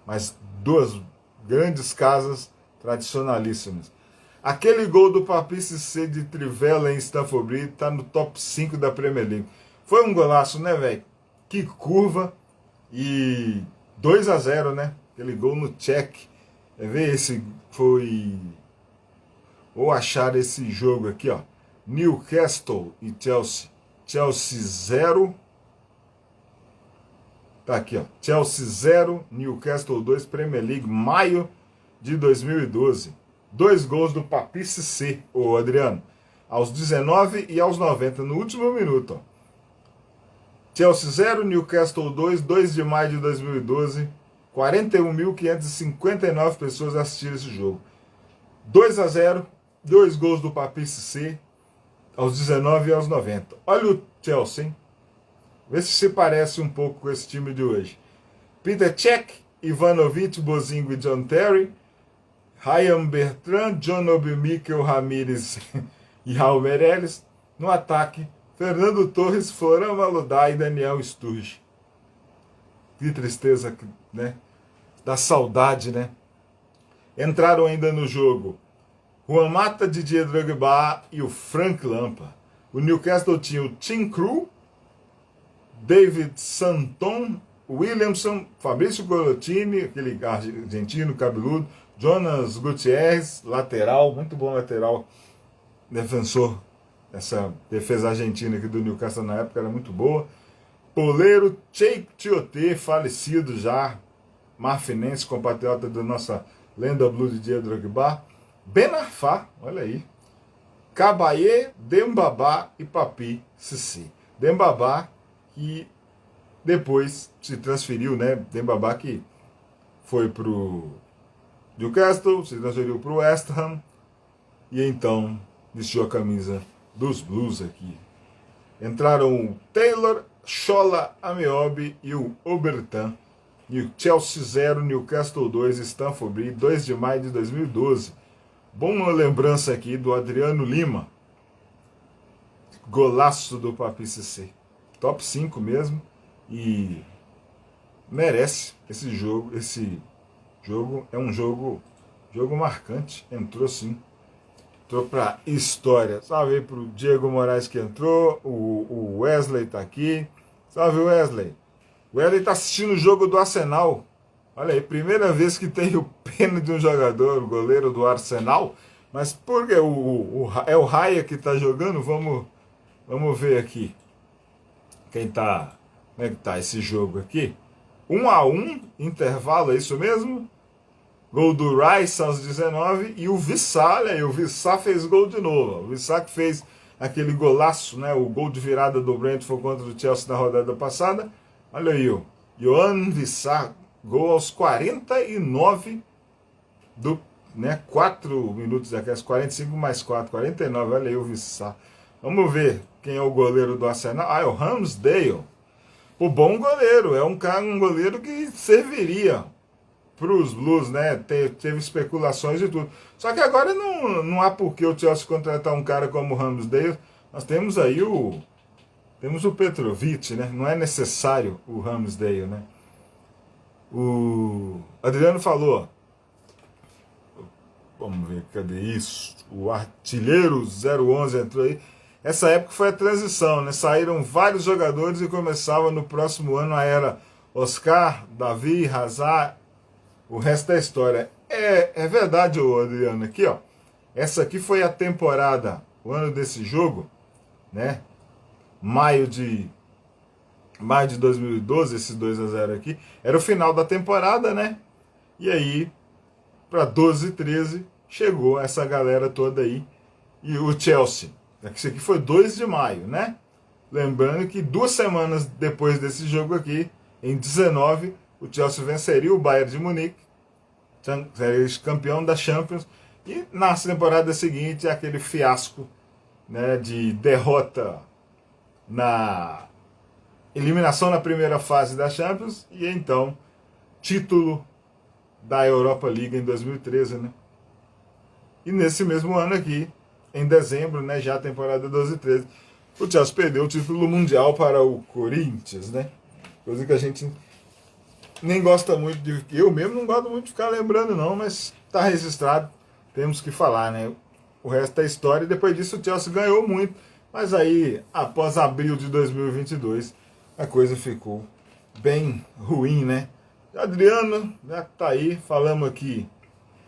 Mas 2 grandes casas tradicionalíssimas. Aquele gol do Papi Cissé de Trivela em Stamford Bridge está no top 5 da Premier League. Foi um golaço, né, velho? Que curva. E 2-0, né? Aquele gol no check. Esse foi ou achar esse jogo aqui, ó. Newcastle e Chelsea. Chelsea 0. Tá aqui, ó. Chelsea 0, Newcastle 2, Premier League, maio de 2012. 2 gols do Papice C, ô Adriano. Aos 19 e aos 90, no último minuto, ó. Chelsea 0, Newcastle 2, 2 de maio de 2012. 41.559 pessoas assistiram esse jogo. 2-0, 2 gols do Papice C, aos 19 e aos 90. Olha o Chelsea, hein? Vê se parece um pouco com esse time de hoje. Peter Cech, Ivanovic, Bozingo e John Terry, Ryan Bertrand, John Obi, Mikel Ramírez e Raul Meireles. No ataque, Fernando Torres, Florent Maludá e Daniel Sturridge. Que tristeza, né? Da saudade, né? Entraram ainda no jogo Juan Mata, Didier Drogba e o Frank Lampard. O Newcastle tinha o Tim Krul, David Santon, Williamson, Fabrício Colottini, aquele argentino cabeludo, Jonas Gutierrez, lateral, muito bom lateral, defensor. Essa defesa argentina aqui do Newcastle na época era muito boa. Poleiro, Cheikh Tioté, falecido já, marfinense, compatriota da nossa lenda blue de Didier Drogba. Ben Arfa, olha aí. Cabaye, Dembaba e Papi Cissé. Dembaba, que depois se transferiu, né? Dembaba que foi pro Newcastle, se transferiu pro West Ham e então vestiu a camisa dos Blues aqui. Entraram o Taylor, Shola, Ameobi e o Obertan. Chelsea 0, Newcastle 2, Stamford Bridge, 2 de maio de 2012. Boa lembrança aqui do Adriano Lima. Golaço do Papi Cissé. Top 5 mesmo. E merece esse jogo. Esse jogo é um jogo marcante. Entrou sim. Entrou pra história. Salve aí pro Diego Moraes que entrou. O Wesley tá aqui. Salve, Wesley. O Wesley tá assistindo o jogo do Arsenal. Olha aí, primeira vez que tem o pênalti de um jogador, o goleiro do Arsenal. Mas por que é o Raya que tá jogando? Vamos ver aqui. Quem tá... Como é que tá esse jogo aqui? 1-1, intervalo, é isso mesmo? Gol do Rice aos 19 e o Vissá, olha aí, o Vissá fez gol de novo. O Vissá que fez aquele golaço, né? O gol de virada do Brentford contra o Chelsea na rodada passada. Olha aí, o Yoann Wissá, gol aos 49 do, né? 4 minutos aqui, 45 mais 4, 49. Olha aí o Wissá. Vamos ver quem é o goleiro do Arsenal. Ah, é o Ramsdale. O bom goleiro, é um goleiro que serviria para os Blues, né? Teve especulações e tudo. Só que agora não há por que o Chelsea contratar um cara como o Ramsdale. Nós temos aí o Petrovic, né? Não é necessário o Ramsdale, né? O Adriano falou, vamos ver, cadê isso? O artilheiro 011 entrou aí. Essa época foi a transição, né? Saíram vários jogadores e começava no próximo ano a era Oscar, Davi, Hazard, o resto da história. É verdade, Adriano, aqui, ó. Essa aqui foi a temporada, o ano desse jogo, né? Maio de 2012, esses 2-0 aqui, era o final da temporada, né? E aí, para 12 e 13, chegou essa galera toda aí. E o Chelsea, isso aqui foi 2 de maio, né? Lembrando que 2 semanas depois desse jogo aqui, em 19, o Chelsea venceria o Bayern de Munique, seria campeão da Champions, e na temporada seguinte, aquele fiasco, né, de derrota na eliminação na primeira fase da Champions e então título da Europa League em 2013, né? E nesse mesmo ano aqui, em dezembro, né, já a temporada 12-13, o Chelsea perdeu o título mundial para o Corinthians, né? Coisa que a gente nem gosta muito de... Eu mesmo não gosto muito de ficar lembrando não, mas tá registrado, temos que falar, né? O resto é história e depois disso o Chelsea ganhou muito. Mas aí, após abril de 2022, a coisa ficou bem ruim, né? Adriano, já tá aí, falamos aqui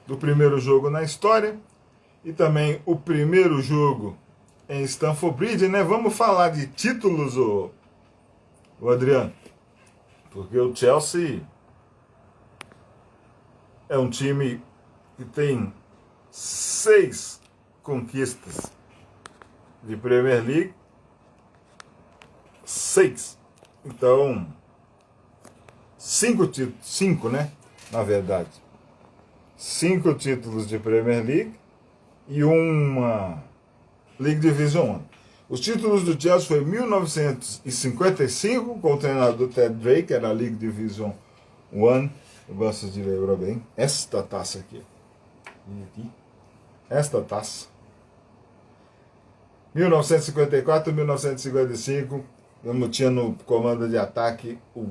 do primeiro jogo na história. e também o primeiro jogo em Stamford Bridge, né? Vamos falar de títulos, o Adriano, porque o Chelsea é um time que tem 6 conquistas de Premier League, 6. Então, 5 títulos, 5, né? Na verdade, 5 títulos de Premier League e uma League Division 1. Os títulos do Chelsea foi em 1955, com o treinador Ted Drake, era a League Division 1. Eu gosto de lembrar bem. Esta taça aqui. Esta taça. 1954 e 1955, eu tinha no comando de ataque o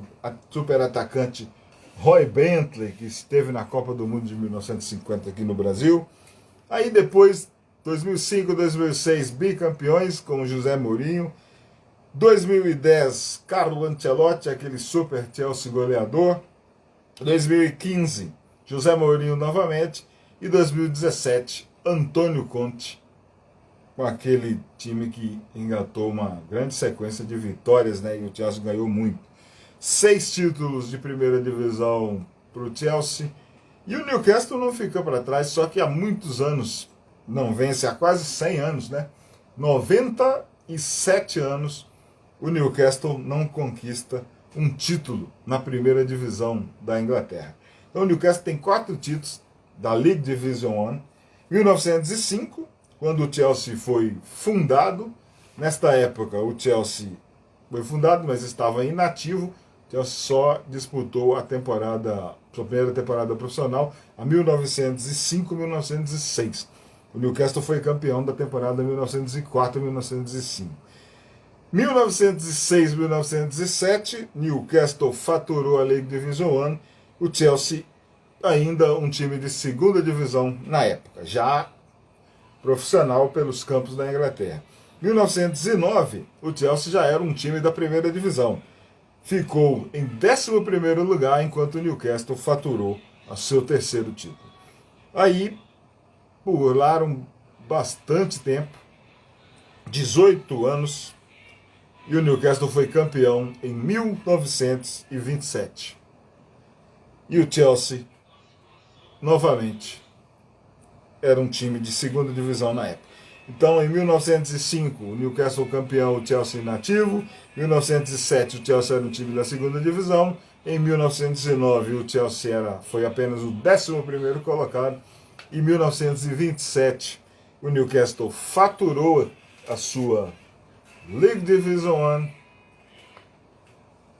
super atacante Roy Bentley, que esteve na Copa do Mundo de 1950 aqui no Brasil. Aí depois, 2005 e 2006, bicampeões com José Mourinho. 2010, Carlo Ancelotti, aquele super Chelsea goleador. 2015, José Mourinho novamente. E 2017, Antônio Conte, com aquele time que engatou uma grande sequência de vitórias, né? E o Chelsea ganhou muito. 6 títulos de primeira divisão para o Chelsea. E o Newcastle não fica para trás, só que há muitos anos não vence, há quase 100 anos, né? 97 anos o Newcastle não conquista um título na primeira divisão da Inglaterra. Então o Newcastle tem 4 títulos da League Division 1. 1905, quando o Chelsea foi fundado. Nesta época o Chelsea foi fundado, mas estava inativo. O Chelsea só disputou a temporada, sua primeira temporada profissional, a 1905-1906. O Newcastle foi campeão da temporada 1904-1905. 1906-1907, Newcastle faturou a League Division 1. O Chelsea, ainda um time de segunda divisão na época, já profissional pelos campos da Inglaterra. 1909, o Chelsea já era um time da primeira divisão. Ficou em 11º lugar, enquanto o Newcastle faturou o seu terceiro título. Aí, pularam bastante tempo, 18 anos, e o Newcastle foi campeão em 1927. E o Chelsea, novamente, era um time de segunda divisão na época. Então, em 1905, o Newcastle campeão, o Chelsea inativo. Em 1907, o Chelsea era um time da segunda divisão. Em 1909, o Chelsea foi apenas o 11º colocado. Em 1927, o Newcastle faturou a sua League Division 1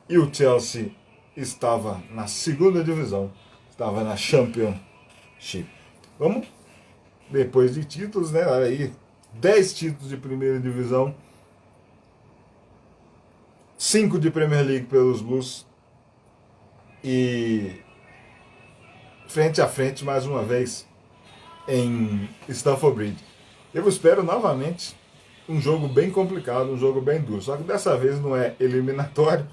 e o Chelsea estava na segunda divisão, estava na Championship. Vamos, depois de títulos, né? Olha aí, 10 títulos de primeira divisão, 5 de Premier League pelos Blues e frente a frente mais uma vez em Stamford Bridge. Eu espero novamente um jogo bem complicado, um jogo bem duro, só que dessa vez não é eliminatório.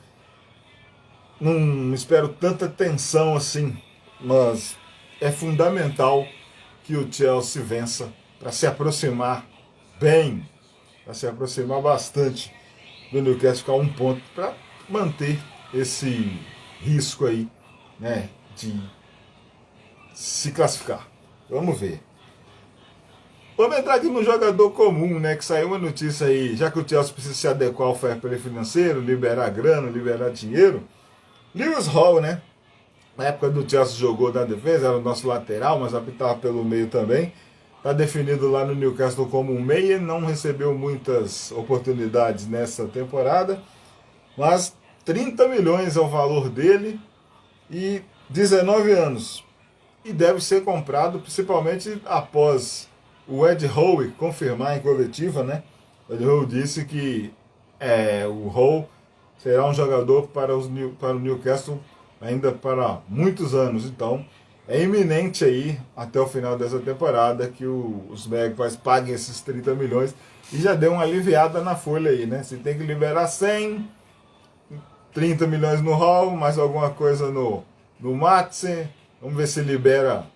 Não espero tanta tensão assim, mas é fundamental que o Chelsea vença para se aproximar bem, para se aproximar bastante do Newcastle, ficar um ponto para manter esse risco aí, né, de se classificar. Vamos ver. Vamos entrar aqui no jogador comum, né, que saiu uma notícia aí, já que o Chelsea precisa se adequar ao fair play financeiro, liberar grana, liberar dinheiro. Lewis Hall, né, na época do Chelsea jogou na defesa, era o nosso lateral, mas apitava pelo meio também. Está definido lá no Newcastle como um meia, não recebeu muitas oportunidades nessa temporada, mas 30 milhões é o valor dele e 19 anos. E deve ser comprado principalmente após o Ed Howe confirmar em coletiva, né? O Ed Howe disse que o Howe será um jogador para o Newcastle ainda para muitos anos. Então, é iminente aí, até o final dessa temporada, que os Magpies paguem esses 30 milhões e já deu uma aliviada na folha aí, né? Se tem que liberar 100, 30 milhões no Hall, mais alguma coisa no Maatsen. Vamos ver se libera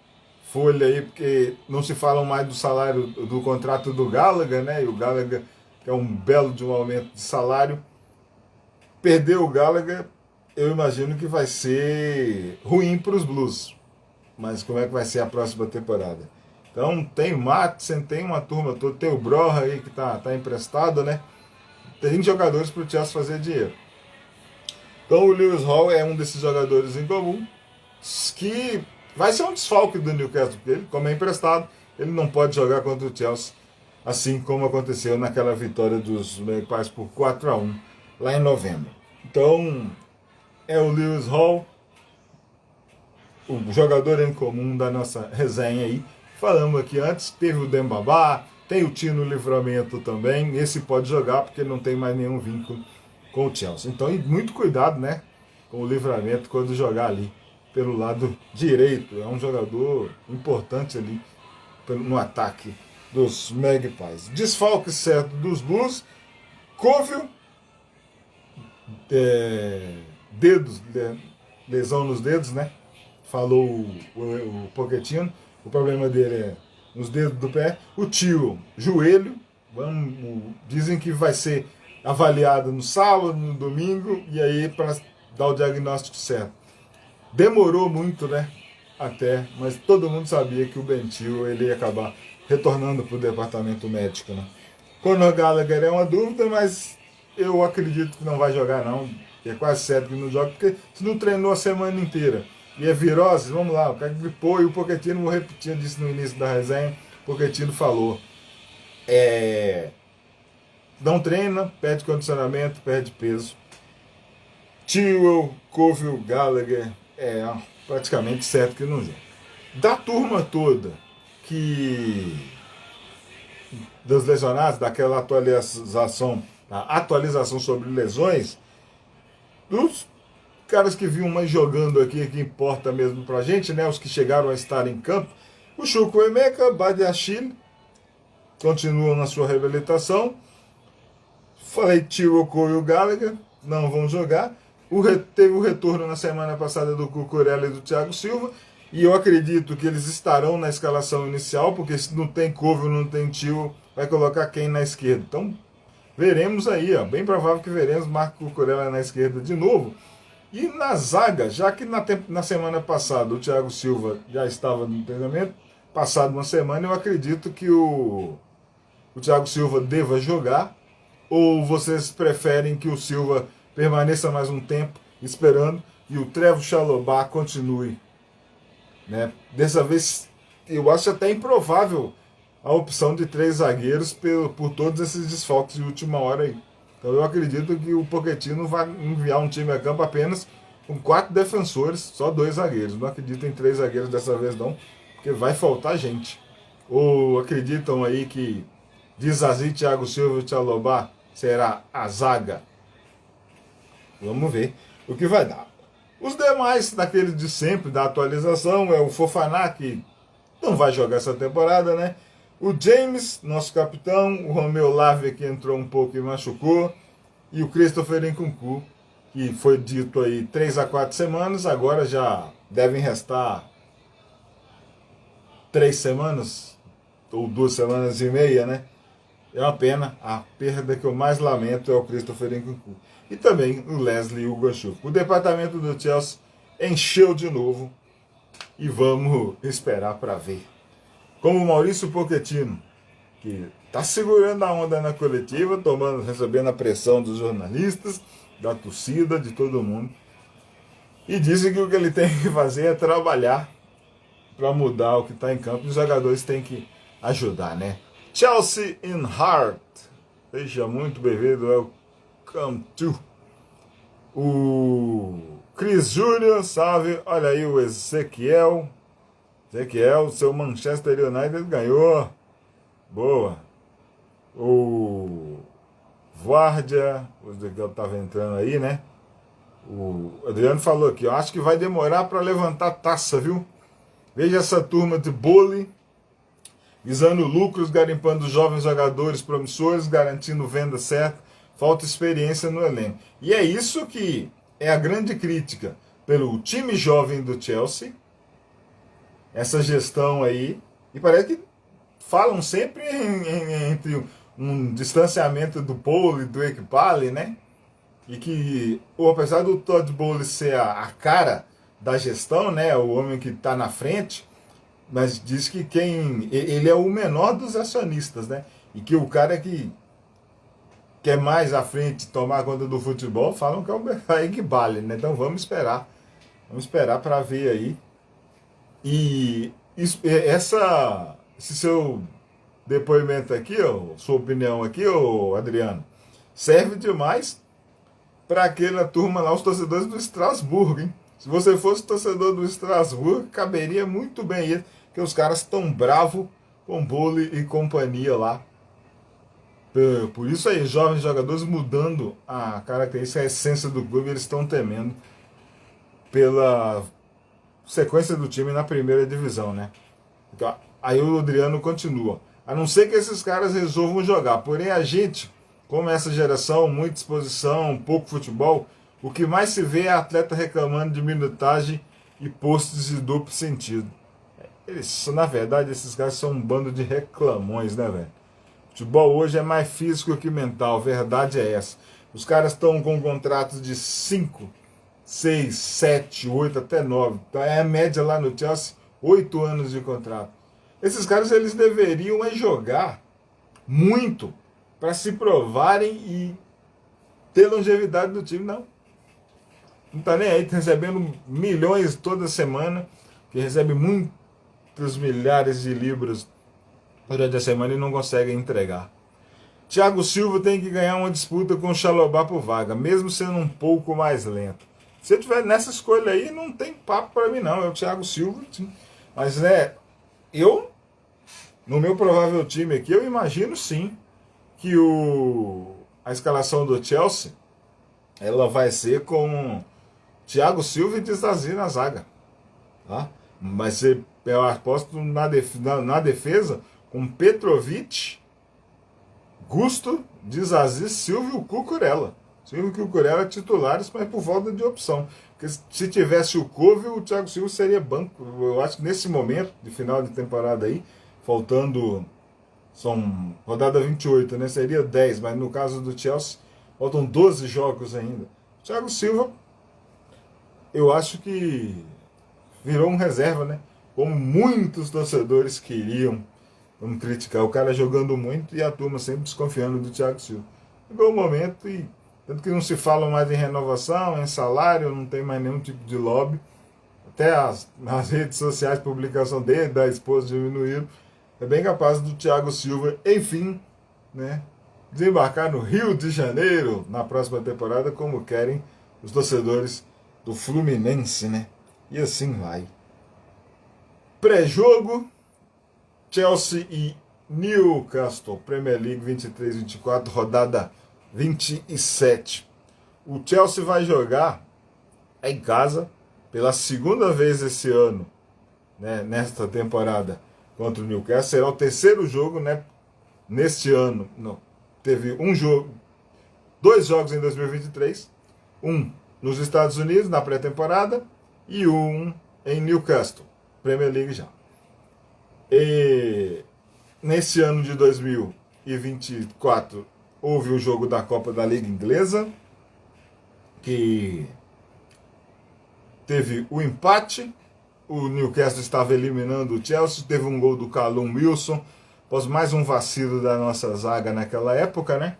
folha aí, porque não se fala mais do salário do contrato do Gallagher, né? E o Gallagher, que é um belo de um aumento de salário, perdeu o Gallagher, eu imagino que vai ser ruim para os Blues. Mas como é que vai ser a próxima temporada? Então tem o Madsen, tem uma turma toda, tem o Broha aí que tá emprestado, né? Tem jogadores para o Chelsea fazer dinheiro. Então o Lewis Hall é um desses jogadores em comum que vai ser um desfalque do Newcastle, porque ele, como é emprestado, ele não pode jogar contra o Chelsea, assim como aconteceu naquela vitória dos Magpies por 4-1 lá em novembro. Então é o Lewis Hall, o jogador em comum da nossa resenha aí. Falamos aqui antes, teve o Dembabá, tem o Tino Livramento também, esse pode jogar porque não tem mais nenhum vínculo com o Chelsea. Então, muito cuidado, né, com o Livramento quando jogar ali pelo lado direito. É um jogador importante ali no ataque dos Magpies. Desfalque certo dos Blues, Covil, dedos, lesão nos dedos, né? Falou o Pochettino. O problema dele é nos dedos do pé. O tio, joelho. Dizem que vai ser avaliado no sábado, no domingo, e aí para dar o diagnóstico certo. Demorou muito, né? Até, mas todo mundo sabia que o Bentil ele ia acabar retornando para o departamento médico, né? Conor Gallagher é uma dúvida, mas eu acredito que não vai jogar, não. É quase certo que não joga, porque se não treinou a semana inteira e é virose, vamos lá, o cara gripou, e o Pochettino, vou repetir, disse no início da resenha, o Pochettino falou, não treina, perde condicionamento, perde peso. Chilwell, Covil, Gallagher, praticamente certo que não joga. Da turma toda dos lesionados, daquela atualização sobre lesões, dos caras que vinham mais jogando aqui, que importa mesmo pra gente, né? Os que chegaram a estar em campo. O Chukwuemeka, Badiashile, continuam na sua reabilitação. Falei Chilwell, Cole e o Gallagher, não vão jogar. Teve o retorno na semana passada do Cucurella e do Thiago Silva. E eu acredito que eles estarão na escalação inicial, porque se não tem Covil, não tem Chilwell, vai colocar quem na esquerda. Então, veremos aí, ó. Bem provável que veremos Marco Cucurella na esquerda de novo. E na zaga, já que na semana passada o Thiago Silva já estava no treinamento, passado uma semana, eu acredito que o Thiago Silva deva jogar. Ou vocês preferem que o Silva permaneça mais um tempo esperando e o Trevoh Chalobah continue, né? Dessa vez eu acho até improvável a opção de 3 zagueiros por todos esses desfalques de última hora aí. Então eu acredito que o Pochettino vai enviar um time a campo apenas com 4 defensores, só 2 zagueiros. Não acredito em 3 zagueiros dessa vez não, porque vai faltar gente. Ou acreditam aí que Dizazi, Thiago Silva e Chalobah será a zaga? Vamos ver o que vai dar. Os demais, daqueles de sempre, da atualização, é o Fofana, que não vai jogar essa temporada, né? O James, nosso capitão, o Romeu Lavia, que entrou um pouco e machucou, e o Christopher Nkunku, que foi dito aí 3 a 4 semanas, agora já devem restar 3 semanas, ou 2 semanas e meia, né? É uma pena, a perda que eu mais lamento é o Christopher Nkunku. E também o Leslie Ugochuk. O departamento do Chelsea encheu de novo e vamos esperar para ver. Como o Maurício Pochettino, que está segurando a onda na coletiva, recebendo a pressão dos jornalistas, da torcida, de todo mundo. E dizem que o que ele tem que fazer é trabalhar para mudar o que está em campo. Os jogadores têm que ajudar, né? Chelsea in Heart. Seja muito bem-vindo, welcome to. O Chris Júnior, salve. Olha aí o Ezequiel, seu Manchester United ganhou. Boa. O Vardia, o Ezequiel estava entrando aí, né? O Adriano falou aqui, ó, acho que vai demorar para levantar a taça, viu? Veja essa turma de bullying, visando lucros, garimpando jovens jogadores promissores, garantindo venda certa, falta experiência no elenco. E é isso que é a grande crítica pelo time jovem do Chelsea essa gestão aí, e parece que falam sempre entre um distanciamento do Bowley e do Ekpali, né? E que, apesar do Todd Bowley ser a cara da gestão, né? O homem que está na frente, mas diz que ele é o menor dos acionistas, né? E que o cara que quer mais à frente tomar conta do futebol falam que é o Ekpali, né? Então vamos esperar para ver aí. E esse seu depoimento aqui, ó, sua opinião aqui, ó, Adriano, serve demais para aquela turma lá, os torcedores do Estrasburgo, hein? Se você fosse torcedor do Estrasburgo, caberia muito bem isso, porque os caras estão bravos com Bowley e companhia lá. Por isso aí, jovens jogadores mudando a característica, a essência do clube, eles estão temendo pela sequência do time na primeira divisão, né? Então, aí o Adriano continua. A não ser que esses caras resolvam jogar. Porém, a gente, como essa geração, muita exposição, pouco futebol, o que mais se vê é atleta reclamando de minutagem e posts de duplo sentido. Na verdade, esses caras são um bando de reclamões, né, velho? Futebol hoje é mais físico que mental, verdade é essa. Os caras estão com contratos de 5, 6, 7, 8, até 9. Então é a média lá no Chelsea, 8 anos de contrato. Esses caras, eles deveriam jogar muito para se provarem e ter longevidade do time. Não tá nem aí, tá recebendo milhões toda semana, que recebe muitos milhares de libras durante a semana e não consegue entregar. Thiago Silva tem que ganhar uma disputa com o Chalobah por vaga, mesmo sendo um pouco mais lento. Se eu tiver nessa escolha aí, não tem papo para mim não, é o Thiago Silva. Sim. Mas né, no meu provável time aqui, eu imagino sim que a escalação do Chelsea, ela vai ser com Thiago Silva e Disasi na zaga. Tá? Vai ser, eu aposto na defesa, com Petrovic, Gusto, Disasi, Silva e o Cucurella. Silva e o Cucurella titulares, mas por falta de opção. Porque se tivesse o Couve, o Thiago Silva seria banco. Eu acho que nesse momento, de final de temporada aí, faltando, são rodada 28, né? Seria 10, mas no caso do Chelsea, faltam 12 jogos ainda. O Thiago Silva, eu acho que virou um reserva, né? Como muitos torcedores queriam. Vamos criticar o cara jogando muito e a turma sempre desconfiando do Thiago Silva. Chegou o momento e tanto que não se fala mais em renovação, em salário, não tem mais nenhum tipo de lobby. Até as redes sociais, publicação dele, da esposa diminuíram. É bem capaz do Thiago Silva, enfim, né, desembarcar no Rio de Janeiro na próxima temporada, como querem os torcedores do Fluminense, né? E assim vai. Pré-jogo, Chelsea e Newcastle, Premier League 23-24, rodada 27. O Chelsea vai jogar em casa pela segunda vez esse ano, né, nesta temporada, contra o Newcastle. Será o terceiro jogo, né, neste ano. Não, teve dois jogos em 2023, um nos Estados Unidos na pré-temporada e um em Newcastle, Premier League já. E nesse ano de 2024 houve o jogo da Copa da Liga Inglesa, que teve o empate. O Newcastle estava eliminando o Chelsea, teve um gol do Callum Wilson, após mais um vacilo da nossa zaga naquela época, né?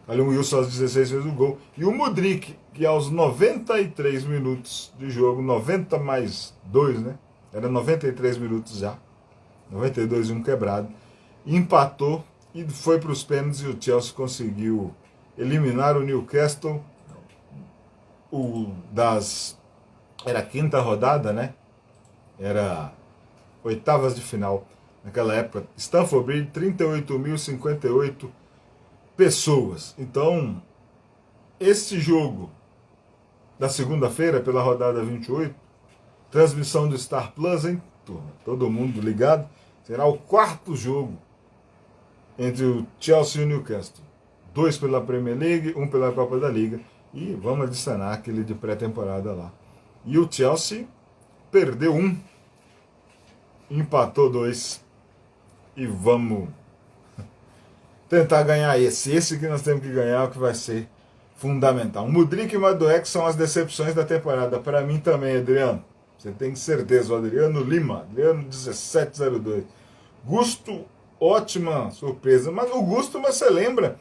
Callum Wilson aos 16 fez o gol. E o Mudryk, que aos 93 minutos de jogo, 90 mais 2, né? Era 93 minutos já, 92 e um quebrado, empatou e foi para os pênaltis e o Chelsea conseguiu eliminar o Newcastle. Era a quinta rodada, né? Era oitavas de final naquela época. Stamford Bridge, 38.058 pessoas. Então, este jogo da segunda-feira, pela rodada 28, transmissão do Star Plus, hein, turma? Todo mundo ligado. Será o quarto jogo entre o Chelsea e o Newcastle. 2 pela Premier League, 1 pela Copa da Liga. E vamos adicionar aquele de pré-temporada lá. E o Chelsea perdeu um empatou 2 e vamos tentar ganhar esse que nós temos que ganhar, o que vai ser fundamental. O Mudryk e o Madueke são as decepções da temporada, para mim também, Adriano. Você tem certeza, o Adriano Lima, Adriano 1702. Gusto, ótima surpresa, mas o Gusto, você lembra,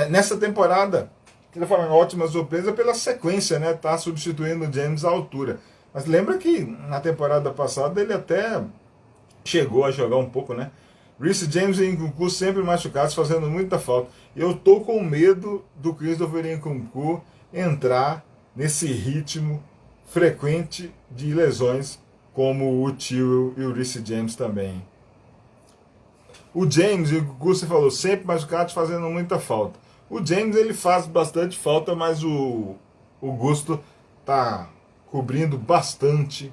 nessa temporada, ele fala ótima surpresa pela sequência, né? Tá substituindo o James à altura. Mas lembra que na temporada passada ele até chegou a jogar um pouco, né? Reece James e Nkunku sempre machucados, fazendo muita falta. Eu tô com medo do Christopher Nkunku entrar nesse ritmo frequente de lesões, como o Tio e o Reece James também. O James e o Nkunku, você falou, sempre machucados, fazendo muita falta. O James ele faz bastante falta, mas o Gusto tá cobrindo bastante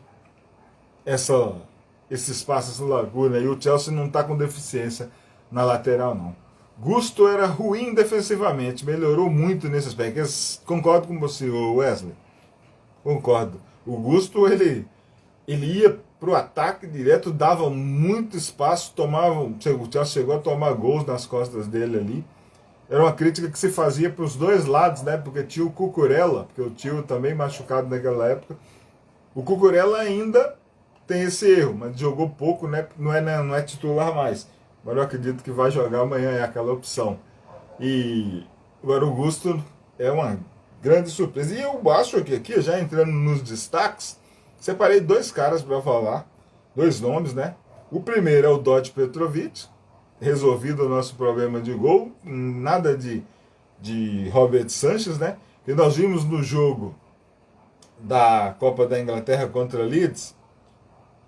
esse espaço, essa laguna, e o Chelsea não está com deficiência na lateral, não. Gusto era ruim defensivamente, melhorou muito nesse aspecto. Concordo com você, Wesley. Concordo. O Gusto, ele ia pro ataque direto, dava muito espaço, o Chelsea chegou a tomar gols nas costas dele ali. Era uma crítica que se fazia para os dois lados, né? Porque tinha o Cucurella, porque o Tio também machucado naquela época. O Cucurella ainda tem esse erro, mas jogou pouco, né? Não é titular mais. Mas eu acredito que vai jogar amanhã, é aquela opção. E agora o Gusto é uma grande surpresa. E eu acho que aqui, já entrando nos destaques, separei 2 caras para falar, 2 nomes, né? O primeiro é o Dodge Petrovic, resolvido o nosso problema de gol, nada de Robert Sanchez, né? Que nós vimos no jogo da Copa da Inglaterra contra Leeds,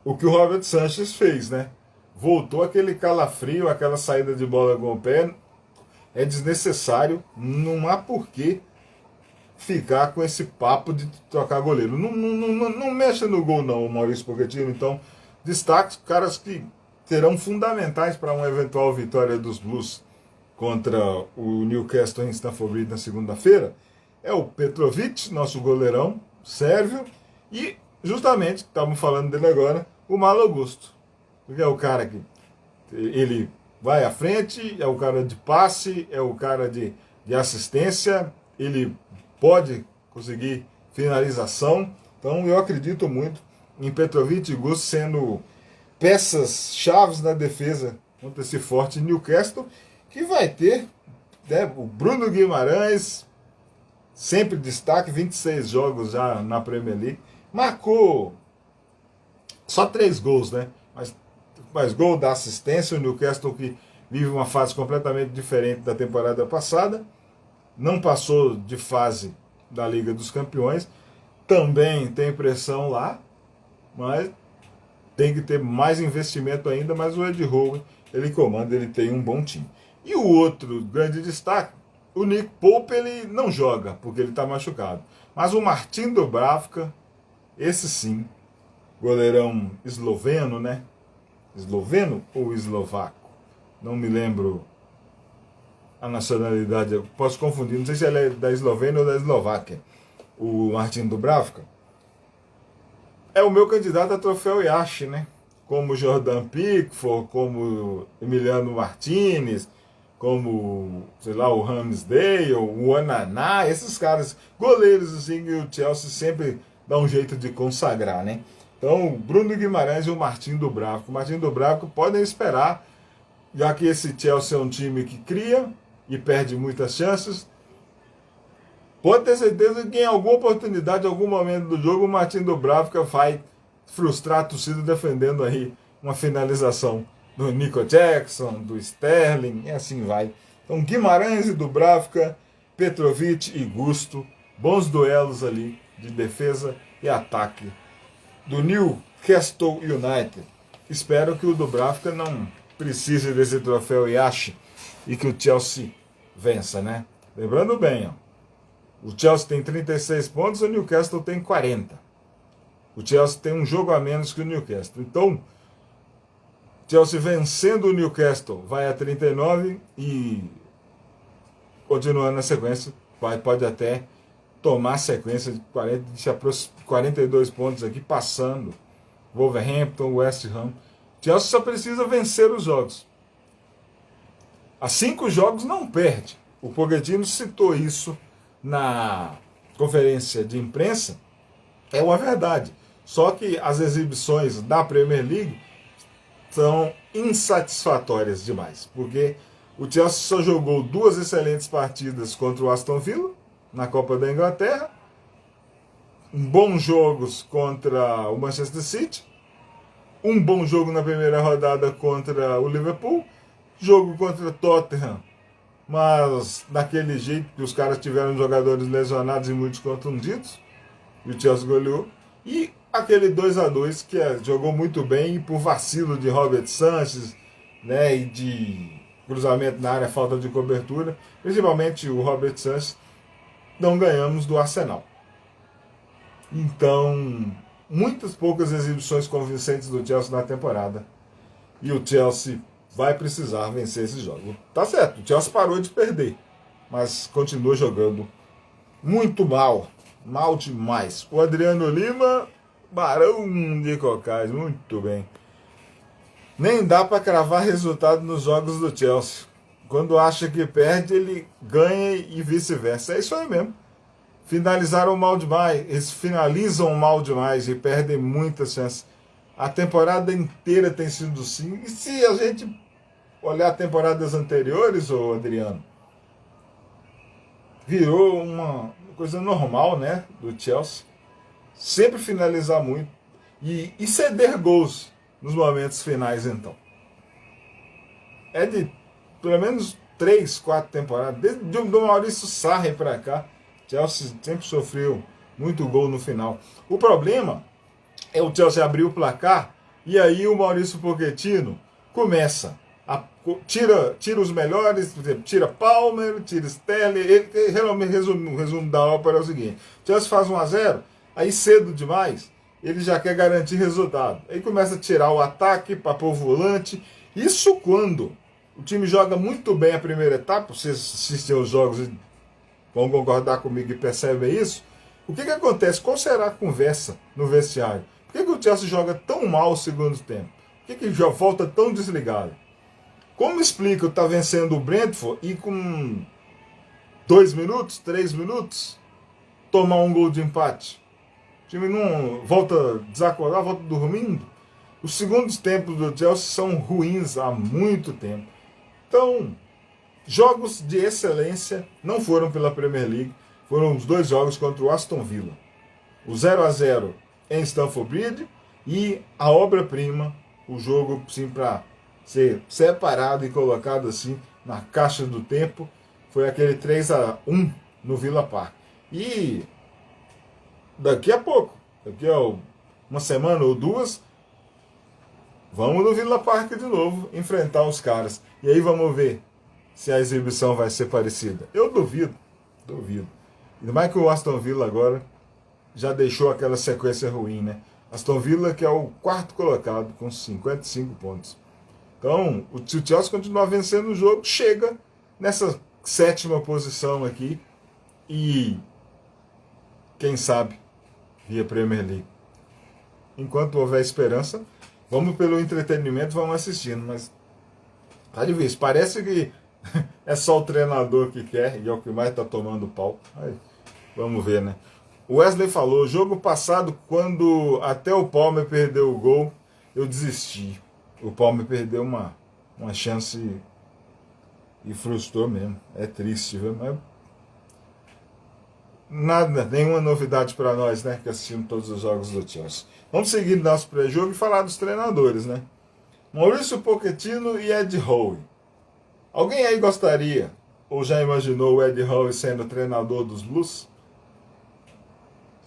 o que o Robert Sanchez fez, né? Voltou aquele calafrio, aquela saída de bola com o pé, é desnecessário, não há porquê ficar com esse papo de trocar goleiro. Não mexa no gol não, Maurício Pochettino. Então, destaque caras que serão fundamentais para uma eventual vitória dos Blues contra o Newcastle em Stamford Bridge na segunda-feira. É o Petrovic, nosso goleirão sérvio, e justamente, estamos falando dele agora, o Malo Gusto, porque é o cara que ele vai à frente, é o cara de passe, é o cara de assistência, ele pode conseguir finalização. Então eu acredito muito em Petrovic e Gusto sendo peças chaves na defesa contra esse forte Newcastle, que vai ter, né, o Bruno Guimarães, sempre destaque, 26 jogos já na Premier League, marcou só 3 gols, né? Mas gol da assistência, o Newcastle que vive uma fase completamente diferente da temporada passada, não passou de fase da Liga dos Campeões, também tem pressão lá, mas tem que ter mais investimento ainda, mas o Ed Howe, ele comanda, ele tem um bom time. E o outro grande destaque, o Nick Pope, ele não joga, porque ele está machucado. Mas o Martin Dubravka, esse sim, goleirão esloveno, né? Esloveno ou eslovaco? Não me lembro a nacionalidade, eu posso confundir, não sei se ele é da Eslovênia ou da Eslováquia. O Martin Dubravka é o meu candidato a troféu Yashin, né? Como Jordan Pickford, como Emiliano Martinez, como, sei lá, o Ramsdale, o Onaná, esses caras, goleiros assim, que o Chelsea sempre dá um jeito de consagrar, né? Então, o Bruno Guimarães e o Martin Dubravka. O Martin Dubravka podem esperar, já que esse Chelsea é um time que cria e perde muitas chances. Pode ter certeza que em alguma oportunidade, em algum momento do jogo, o Martin Dubravka vai frustrar a torcida defendendo aí uma finalização do Nico Jackson, do Sterling, e assim vai. Então, Guimarães e Dubravka, Petrovic e Gusto, bons duelos ali de defesa e ataque do Newcastle United. Espero que o Dubravka não precise desse troféu Yashin e que o Chelsea vença, né? Lembrando bem, ó, o Chelsea tem 36 pontos, o Newcastle tem 40. O Chelsea tem um jogo a menos que o Newcastle. Então, Chelsea vencendo o Newcastle vai a 39 e continuando na sequência, pode até tomar sequência de 42 pontos aqui, passando Wolverhampton, West Ham Chelsea só precisa vencer os jogos. Há 5 jogos não perde. O Pochettino citou isso na conferência de imprensa. É uma verdade. Só que as exibições da Premier League são insatisfatórias demais. Porque o Chelsea só jogou 2 excelentes partidas contra o Aston Villa na Copa da Inglaterra. Bons jogos contra o Manchester City. Um bom jogo na primeira rodada contra o Liverpool. Jogo contra o Tottenham, mas daquele jeito que os caras tiveram jogadores lesionados e muitos contundidos, e o Chelsea goleou. E aquele 2-2 que jogou muito bem, e por vacilo de Robert Sanchez, né, e de cruzamento na área, falta de cobertura, principalmente o Robert Sanchez, não ganhamos do Arsenal. Então, muitas poucas exibições convincentes do Chelsea na temporada, e o Chelsea vai precisar vencer esse jogo. Tá certo, o Chelsea parou de perder, mas continua jogando muito mal. Mal demais. O Adriano Lima, Barão de Cocais, muito bem. Nem dá para cravar resultado nos jogos do Chelsea. Quando acha que perde, ele ganha e vice-versa. É isso aí mesmo. Finalizaram mal demais, eles finalizam mal demais e perdem muitas chances. A temporada inteira tem sido assim. E se a gente olhar temporadas anteriores, ô Adriano, virou uma coisa normal, né, do Chelsea. Sempre finalizar muito e ceder gols nos momentos finais, então. É de pelo menos 3, 4 temporadas. Desde do Maurício Sarri para cá, Chelsea sempre sofreu muito gol no final. O problema é o Chelsea abrir o placar e aí o Maurício Pochettino começa a tira os melhores, por exemplo, tira Palmer, tira Sterling. Ele realmente o resumo da ópera é o seguinte: o Chelsea faz 1-0, aí cedo demais ele já quer garantir resultado. Aí começa a tirar o ataque para pôr o volante. Isso quando o time joga muito bem a primeira etapa. Vocês assistem os jogos e vão concordar comigo e percebem isso. O que acontece? Qual será a conversa no vestiário? Por que o Chelsea joga tão mal o segundo tempo? Por que já volta tão desligado? Como explica estar vencendo o Brentford e com 2 minutos, 3 minutos, tomar um gol de empate? O time não volta desacordado, volta dormindo. Os segundos tempos do Chelsea são ruins há muito tempo. Então, jogos de excelência não foram pela Premier League, foram os 2 jogos contra o Aston Villa. O 0-0 em Stamford Bridge e a obra-prima, o jogo sim para ser separado e colocado assim na caixa do tempo, foi aquele 3-1 no Villa Park. E daqui a pouco, daqui a uma semana ou 2, vamos no Villa Park de novo enfrentar os caras. E aí vamos ver se a exibição vai ser parecida. Eu duvido. Ainda mais que o Aston Villa agora já deixou aquela sequência ruim, né? Aston Villa que é o 4º colocado com 55 pontos. Então, o Chelsea continua vencendo o jogo, chega nessa 7ª posição aqui e, quem sabe, via Premier League. Enquanto houver esperança, vamos pelo entretenimento, vamos assistindo, mas tá difícil. Parece que é só o treinador que quer e é o que mais está tomando pau. Aí, vamos ver, né? O Wesley falou: jogo passado, quando até o Palmer perdeu o gol, eu desisti. O Palmer perdeu uma chance e frustrou mesmo. É triste, viu? Mas nada, nenhuma novidade para nós, né? Que assistimos todos os jogos do Chelsea. Vamos seguir nosso pré-jogo e falar dos treinadores, né? Maurício Pochettino e Ed Howe. Alguém aí gostaria, ou já imaginou o Ed Howe sendo treinador dos Blues?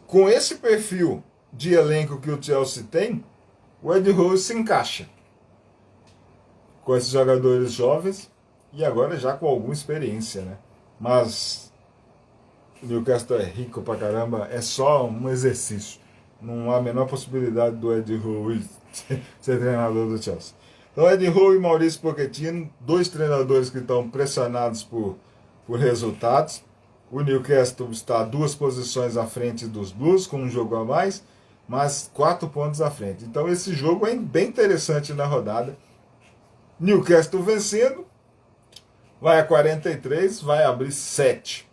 Com esse perfil de elenco que o Chelsea tem, o Ed Howe se encaixa com esses jogadores jovens e agora já com alguma experiência, né? Mas o Newcastle é rico pra caramba, é só um exercício. Não há a menor possibilidade do Ed Howe ser treinador do Chelsea. Então, Ed Howe e Maurício Pochettino, 2 treinadores que estão pressionados por resultados. O Newcastle está 2 posições à frente dos Blues, com um jogo a mais. mas 4 pontos à frente. Então esse jogo é bem interessante na rodada. Newcastle vencendo, vai a 43, vai abrir 7.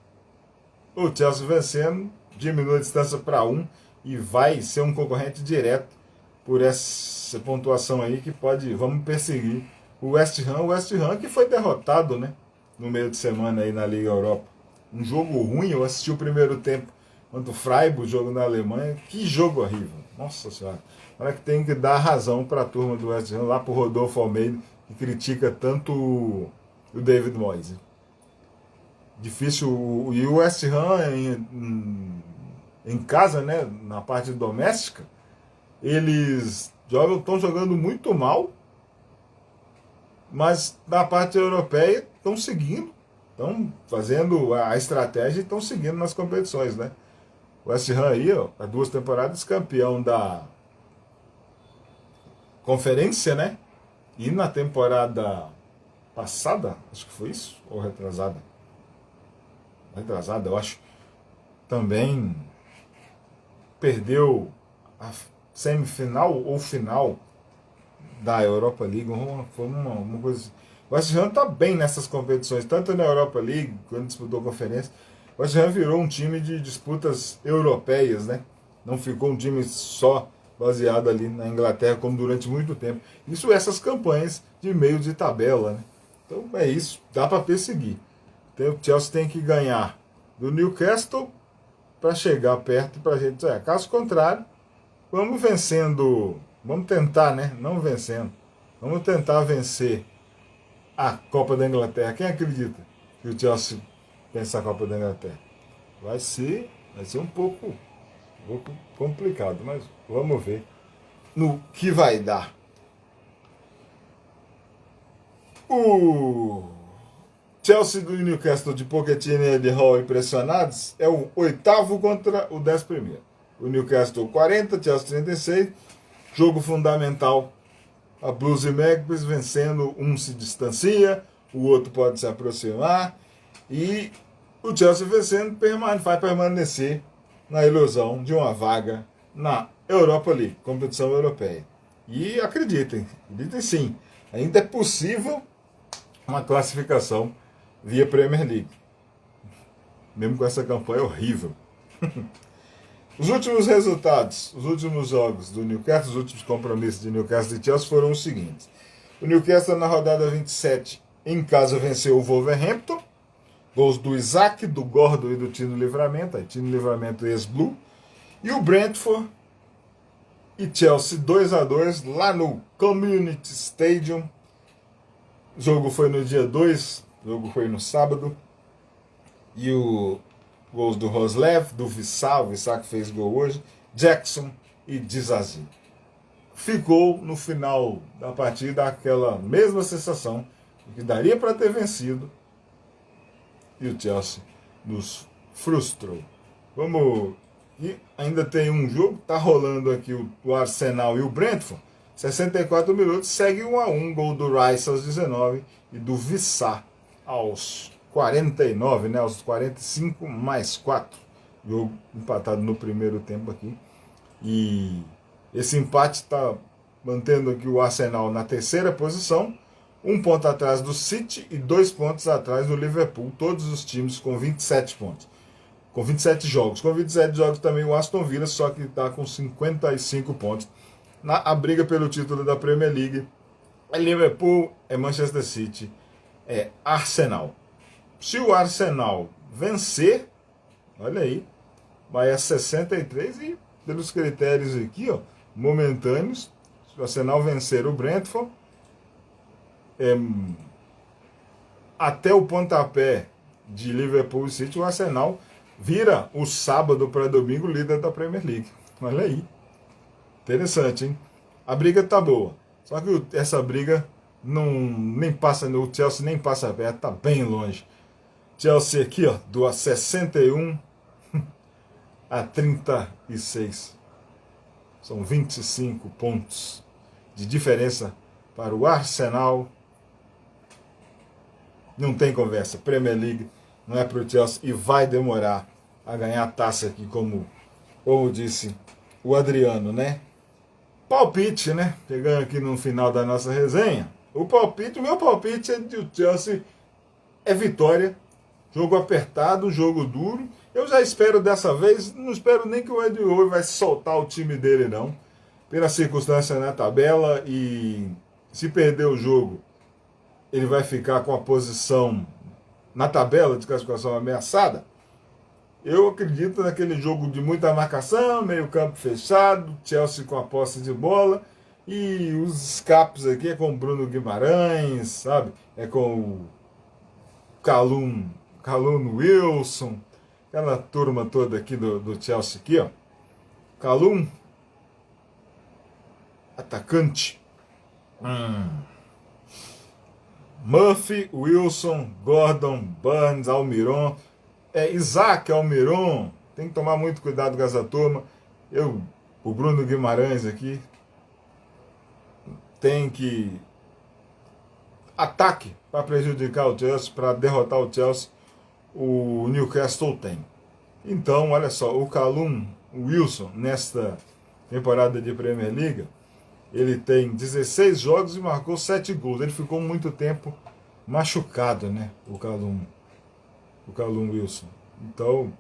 O Chelsea vencendo, diminui a distância para 1 e vai ser um concorrente direto por essa pontuação aí que pode, vamos perseguir o West Ham que foi derrotado, né, no meio de semana aí na Liga Europa. Um jogo ruim, eu assisti o primeiro tempo contra o Freiburg, jogo na Alemanha, que jogo horrível, nossa senhora. Olha que tem que dar razão para a turma do West Ham, lá para o Rodolfo Almeida, que critica tanto o David Moyes. Difícil, e o West Ham em casa, né, na parte doméstica, eles estão jogando muito mal, mas na parte europeia estão seguindo, estão fazendo a estratégia e estão seguindo nas competições, né? O West Ham aí, ó, há 2 temporadas campeão da conferência, né? E na temporada passada, acho que foi isso, ou retrasada, eu acho, também perdeu a semifinal ou final da Europa League. Foi uma coisa assim. O West Ham está bem nessas competições, tanto na Europa League, quando disputou a conferência. O West Ham virou um time de disputas europeias, né? Não ficou um time só baseado ali na Inglaterra, como durante muito tempo. Isso, essas campanhas de meio de tabela, né? Então é isso, dá para perseguir. O Chelsea tem que ganhar do Newcastle para chegar perto para a gente. Caso contrário, vamos vencendo, vamos tentar, né? Não vencendo, vamos tentar vencer a Copa da Inglaterra. Quem acredita que o Chelsea vence a Copa da Inglaterra? Vai ser um pouco complicado, mas vamos ver no que vai dar. O Chelsea do Newcastle de Pochettino e Eddie Hall impressionados é o 8º contra o 11º. O Newcastle 40, Chelsea 36. Jogo fundamental. A Blues e Magpies vencendo, um se distancia, o outro pode se aproximar. E o Chelsea vencendo vai permanecer na ilusão de uma vaga na Europa League, competição europeia. E acreditem sim, ainda é possível uma classificação via Premier League, mesmo com essa campanha horrível. Os últimos resultados, os últimos jogos do Newcastle, os últimos compromissos de Newcastle e Chelsea foram os seguintes. O Newcastle na rodada 27 em casa venceu o Wolverhampton, gols do Isaac, do Gordon e do Tino Livramento, aí Tino Livramento ex-Blue, e o Brentford e Chelsea 2-2 lá no Community Stadium. O jogo foi no dia 2, o jogo foi no sábado, e o gols do Roslev, do Vissá, o Vissá que fez gol hoje, Jackson e Dizazi. Ficou no final da partida aquela mesma sensação de que daria para ter vencido, e o Chelsea nos frustrou. E ainda tem um jogo, tá rolando aqui o Arsenal e o Brentford, 64 minutos, segue 1-1, gol do Rice aos 19 e do Vissá aos 49, né, aos 45 mais 4. Jogo empatado no primeiro tempo aqui. E esse empate está mantendo aqui o Arsenal na 3ª posição, 1 ponto atrás do City e 2 pontos atrás do Liverpool. Todos os times com 27 pontos. Com 27 jogos. Com 27 jogos também o Aston Villa, só que está com 55 pontos. A briga pelo título da Premier League é Liverpool, é Manchester City, é Arsenal. Se o Arsenal vencer, olha aí, vai a 63 e pelos critérios aqui, ó, momentâneos, se o Arsenal vencer o Brentford, até o pontapé de Liverpool e City, o Arsenal vira o sábado para domingo líder da Premier League. Olha aí. Interessante, hein? A briga tá boa. Só que essa briga nem passa, o Chelsea nem passa perto, tá bem longe. Chelsea aqui, ó, do 61 a 36. São 25 pontos de diferença para o Arsenal. Não tem conversa. Premier League não é para o Chelsea e vai demorar a ganhar a taça aqui, como disse o Adriano, né? Palpite, né? Chegando aqui no final da nossa resenha. O meu palpite é de o Chelsea é vitória. Jogo apertado, jogo duro. Eu já espero dessa vez, não espero nem que o Ed Howe vai soltar o time dele, não. Pela circunstância na tabela, e se perder o jogo, ele vai ficar com a posição na tabela de classificação ameaçada. Eu acredito naquele jogo de muita marcação, meio campo fechado, Chelsea com a posse de bola, e os escapes aqui é com o Bruno Guimarães, sabe? É com o Callum Wilson, aquela turma toda aqui do Chelsea aqui, ó. Callum, atacante. Murphy, Wilson, Gordon, Burns, Almiron, Isaac Almiron. Tem que tomar muito cuidado com essa turma. O Bruno Guimarães aqui tem que ataque para prejudicar o Chelsea, para derrotar o Chelsea. O Newcastle tem. Então, olha só, o Callum Wilson, nesta temporada de Premier League, ele tem 16 jogos e marcou 7 gols. Ele ficou muito tempo machucado, né? O Callum Wilson. Então,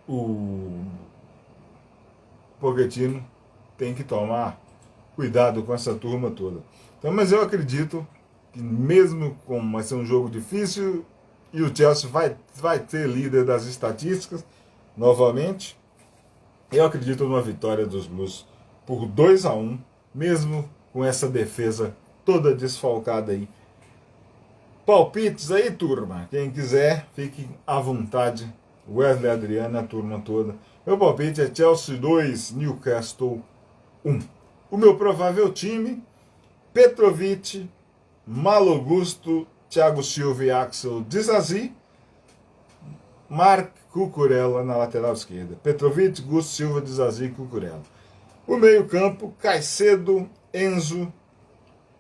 o Pochettino tem que tomar cuidado com essa turma toda. Então, mas eu acredito que mesmo como vai ser um jogo difícil e o Chelsea vai ter líder das estatísticas novamente, eu acredito numa vitória dos Blues por 2-1, mesmo com essa defesa toda desfalcada aí. Palpites aí, turma. Quem quiser, fique à vontade. Wesley, Adriano, a turma toda. Meu palpite é Chelsea 2, Newcastle 1. O meu provável time: Petrovic, Malo Gusto, Thiago Silva e Axel Disasi, Marc Cucurella na lateral esquerda. Petrovic, Gusto, Silva, Disasi e Cucurella. O meio campo: Caicedo, Enzo,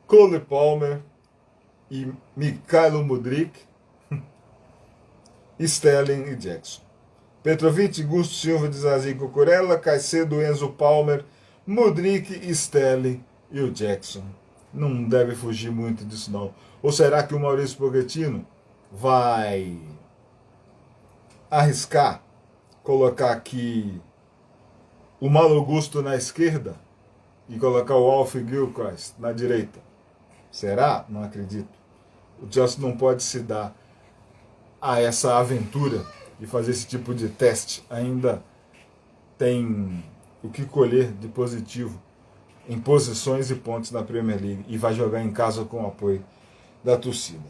Cole Palmer e Mikhailo Mudryk, Sterling e Jackson. Petrovic, Gusto, Silva, Disasi e Cucurella, Caicedo, Enzo, Palmer, Mudryk, Sterling e o Jackson. Não deve fugir muito disso, não. Ou será que o Maurício Pochettino vai arriscar colocar aqui o Malo Gusto na esquerda e colocar o Alf Gilchrist na direita? Será? Não acredito. O Chelsea não pode se dar a essa aventura de fazer esse tipo de teste. Ainda tem o que colher de positivo em posições e pontos na Premier League, e vai jogar em casa com o apoio da torcida.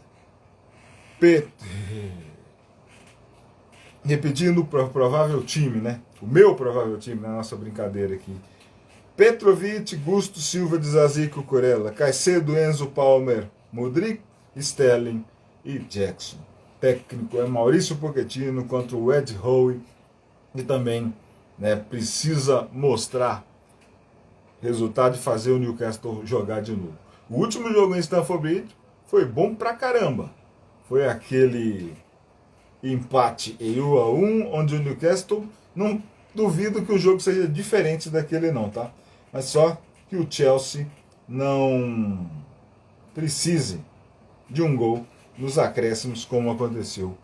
Repetindo o provável time, né? O meu provável time na nossa brincadeira aqui: Petrovic, Gusto, Silva, Disasi, Cucurella, Caicedo, Enzo, Palmer, Mudryk, Sterling e Jackson. Técnico é Maurício Pochettino contra o Ed Howe, e também, né, precisa mostrar resultado e fazer o Newcastle jogar de novo. O último jogo em Stamford Bridge foi bom pra caramba. Foi aquele empate em 1-1, onde o Newcastle, não duvido que o jogo seja diferente daquele não, tá? Mas só que o Chelsea não precise de um gol nos acréscimos, como aconteceu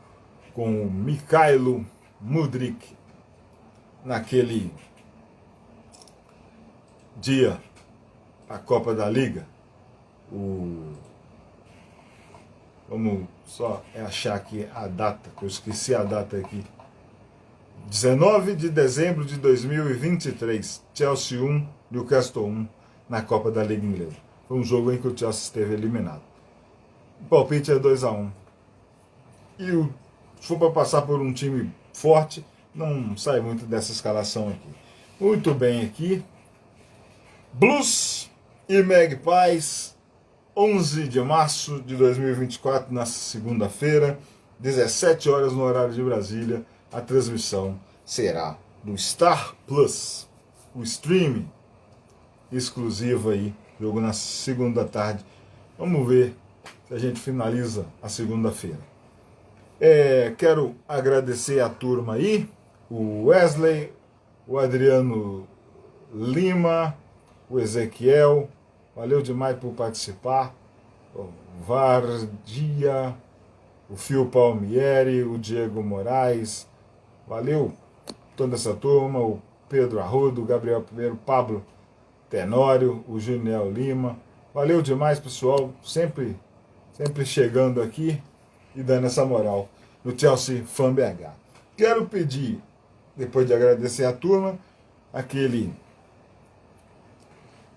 com o Mikhailo Mudryk naquele dia, a Copa da Liga. Vamos só achar aqui a data, que eu esqueci a data aqui. 19 de dezembro de 2023, Chelsea 1, Newcastle 1, na Copa da Liga Inglesa. Foi um jogo em que o Chelsea esteve eliminado. O palpite é 2-1. E se for para passar por um time forte, não sai muito dessa escalação aqui. Muito bem aqui. Blues e Magpies, 11 de março de 2024, na segunda-feira, 17 horas no horário de Brasília. A transmissão será do Star Plus, o streaming exclusivo aí, jogo na segunda tarde. Vamos ver se a gente finaliza a segunda-feira. Quero agradecer a turma aí, o Wesley, o Adriano Lima, o Ezequiel, valeu demais por participar, o Vardia, o Fio Palmieri, o Diego Moraes, valeu toda essa turma, o Pedro Arrudo, o Gabriel Primeiro, Pablo Tenório, o Juniel Lima, valeu demais, pessoal, sempre chegando aqui e dando essa moral no Chelsea Fan BH. Quero pedir, depois de agradecer a turma, aquele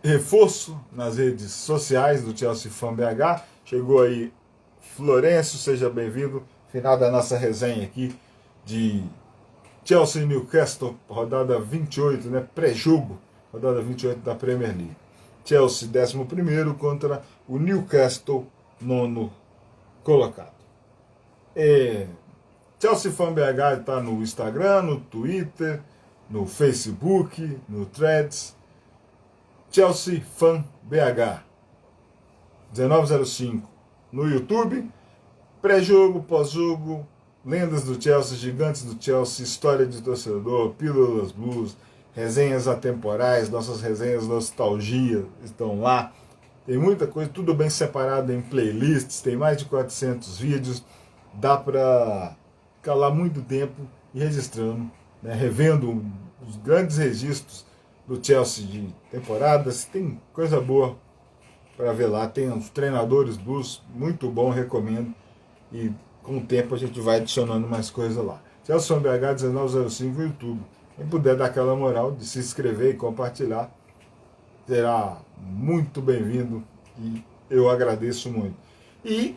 reforço nas redes sociais do Chelsea Fan BH. Chegou aí Florencio, seja bem-vindo. Final da nossa resenha aqui de Chelsea e Newcastle, rodada 28, né? Pré-jogo, rodada 28 da Premier League. Chelsea 11º contra o Newcastle, 9º colocado. Chelsea Fan BH está no Instagram, no Twitter, no Facebook, no Threads. Chelsea Fan BH 1905 no YouTube. Pré-jogo, pós-jogo, lendas do Chelsea, gigantes do Chelsea, história de torcedor, pílulas blues, resenhas atemporais, nossas resenhas nostalgia estão lá. Tem muita coisa, tudo bem separado em playlists, tem mais de 400 vídeos, dá para ficar lá muito tempo e registrando, né, revendo os grandes registros do Chelsea de temporadas. Tem coisa boa para ver lá, tem uns treinadores blues muito bom, recomendo, e com o tempo a gente vai adicionando mais coisa lá. Chelsea BH 1905 no YouTube. Quem puder dar aquela moral de se inscrever e compartilhar, será muito bem-vindo e eu agradeço muito. E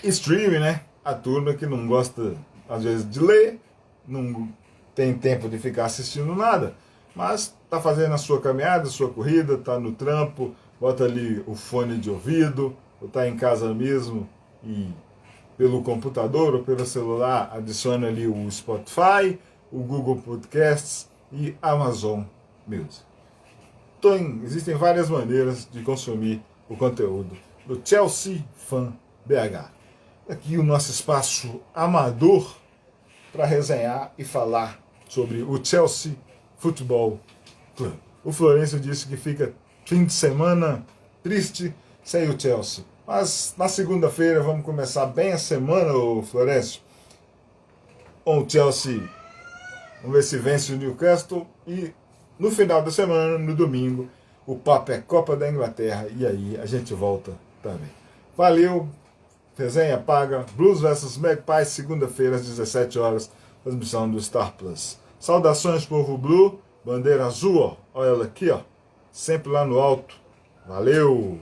streaming, né? A turma que não gosta às vezes de ler, não tem tempo de ficar assistindo nada, mas tá fazendo a sua caminhada, a sua corrida, tá no trampo, bota ali o fone de ouvido, ou tá em casa mesmo e pelo computador ou pelo celular adiciona ali o Spotify, o Google Podcasts e Amazon Music. Existem várias maneiras de consumir o conteúdo do Chelsea Fan BH. Aqui o nosso espaço amador para resenhar e falar sobre o Chelsea Futebol Clube. O Florencio disse que fica fim de semana triste sem o Chelsea. Mas na segunda-feira vamos começar bem a semana, o Florencio. Com o Chelsea, vamos ver se vence o Newcastle. E no final da semana, no domingo, o papo é Copa da Inglaterra. E aí a gente volta também. Valeu, resenha paga. Blues vs Magpies, segunda-feira às 17 horas, transmissão do Star Plus. Saudações, povo Blue, bandeira azul, ó. Olha ela aqui, ó, sempre lá no alto. Valeu!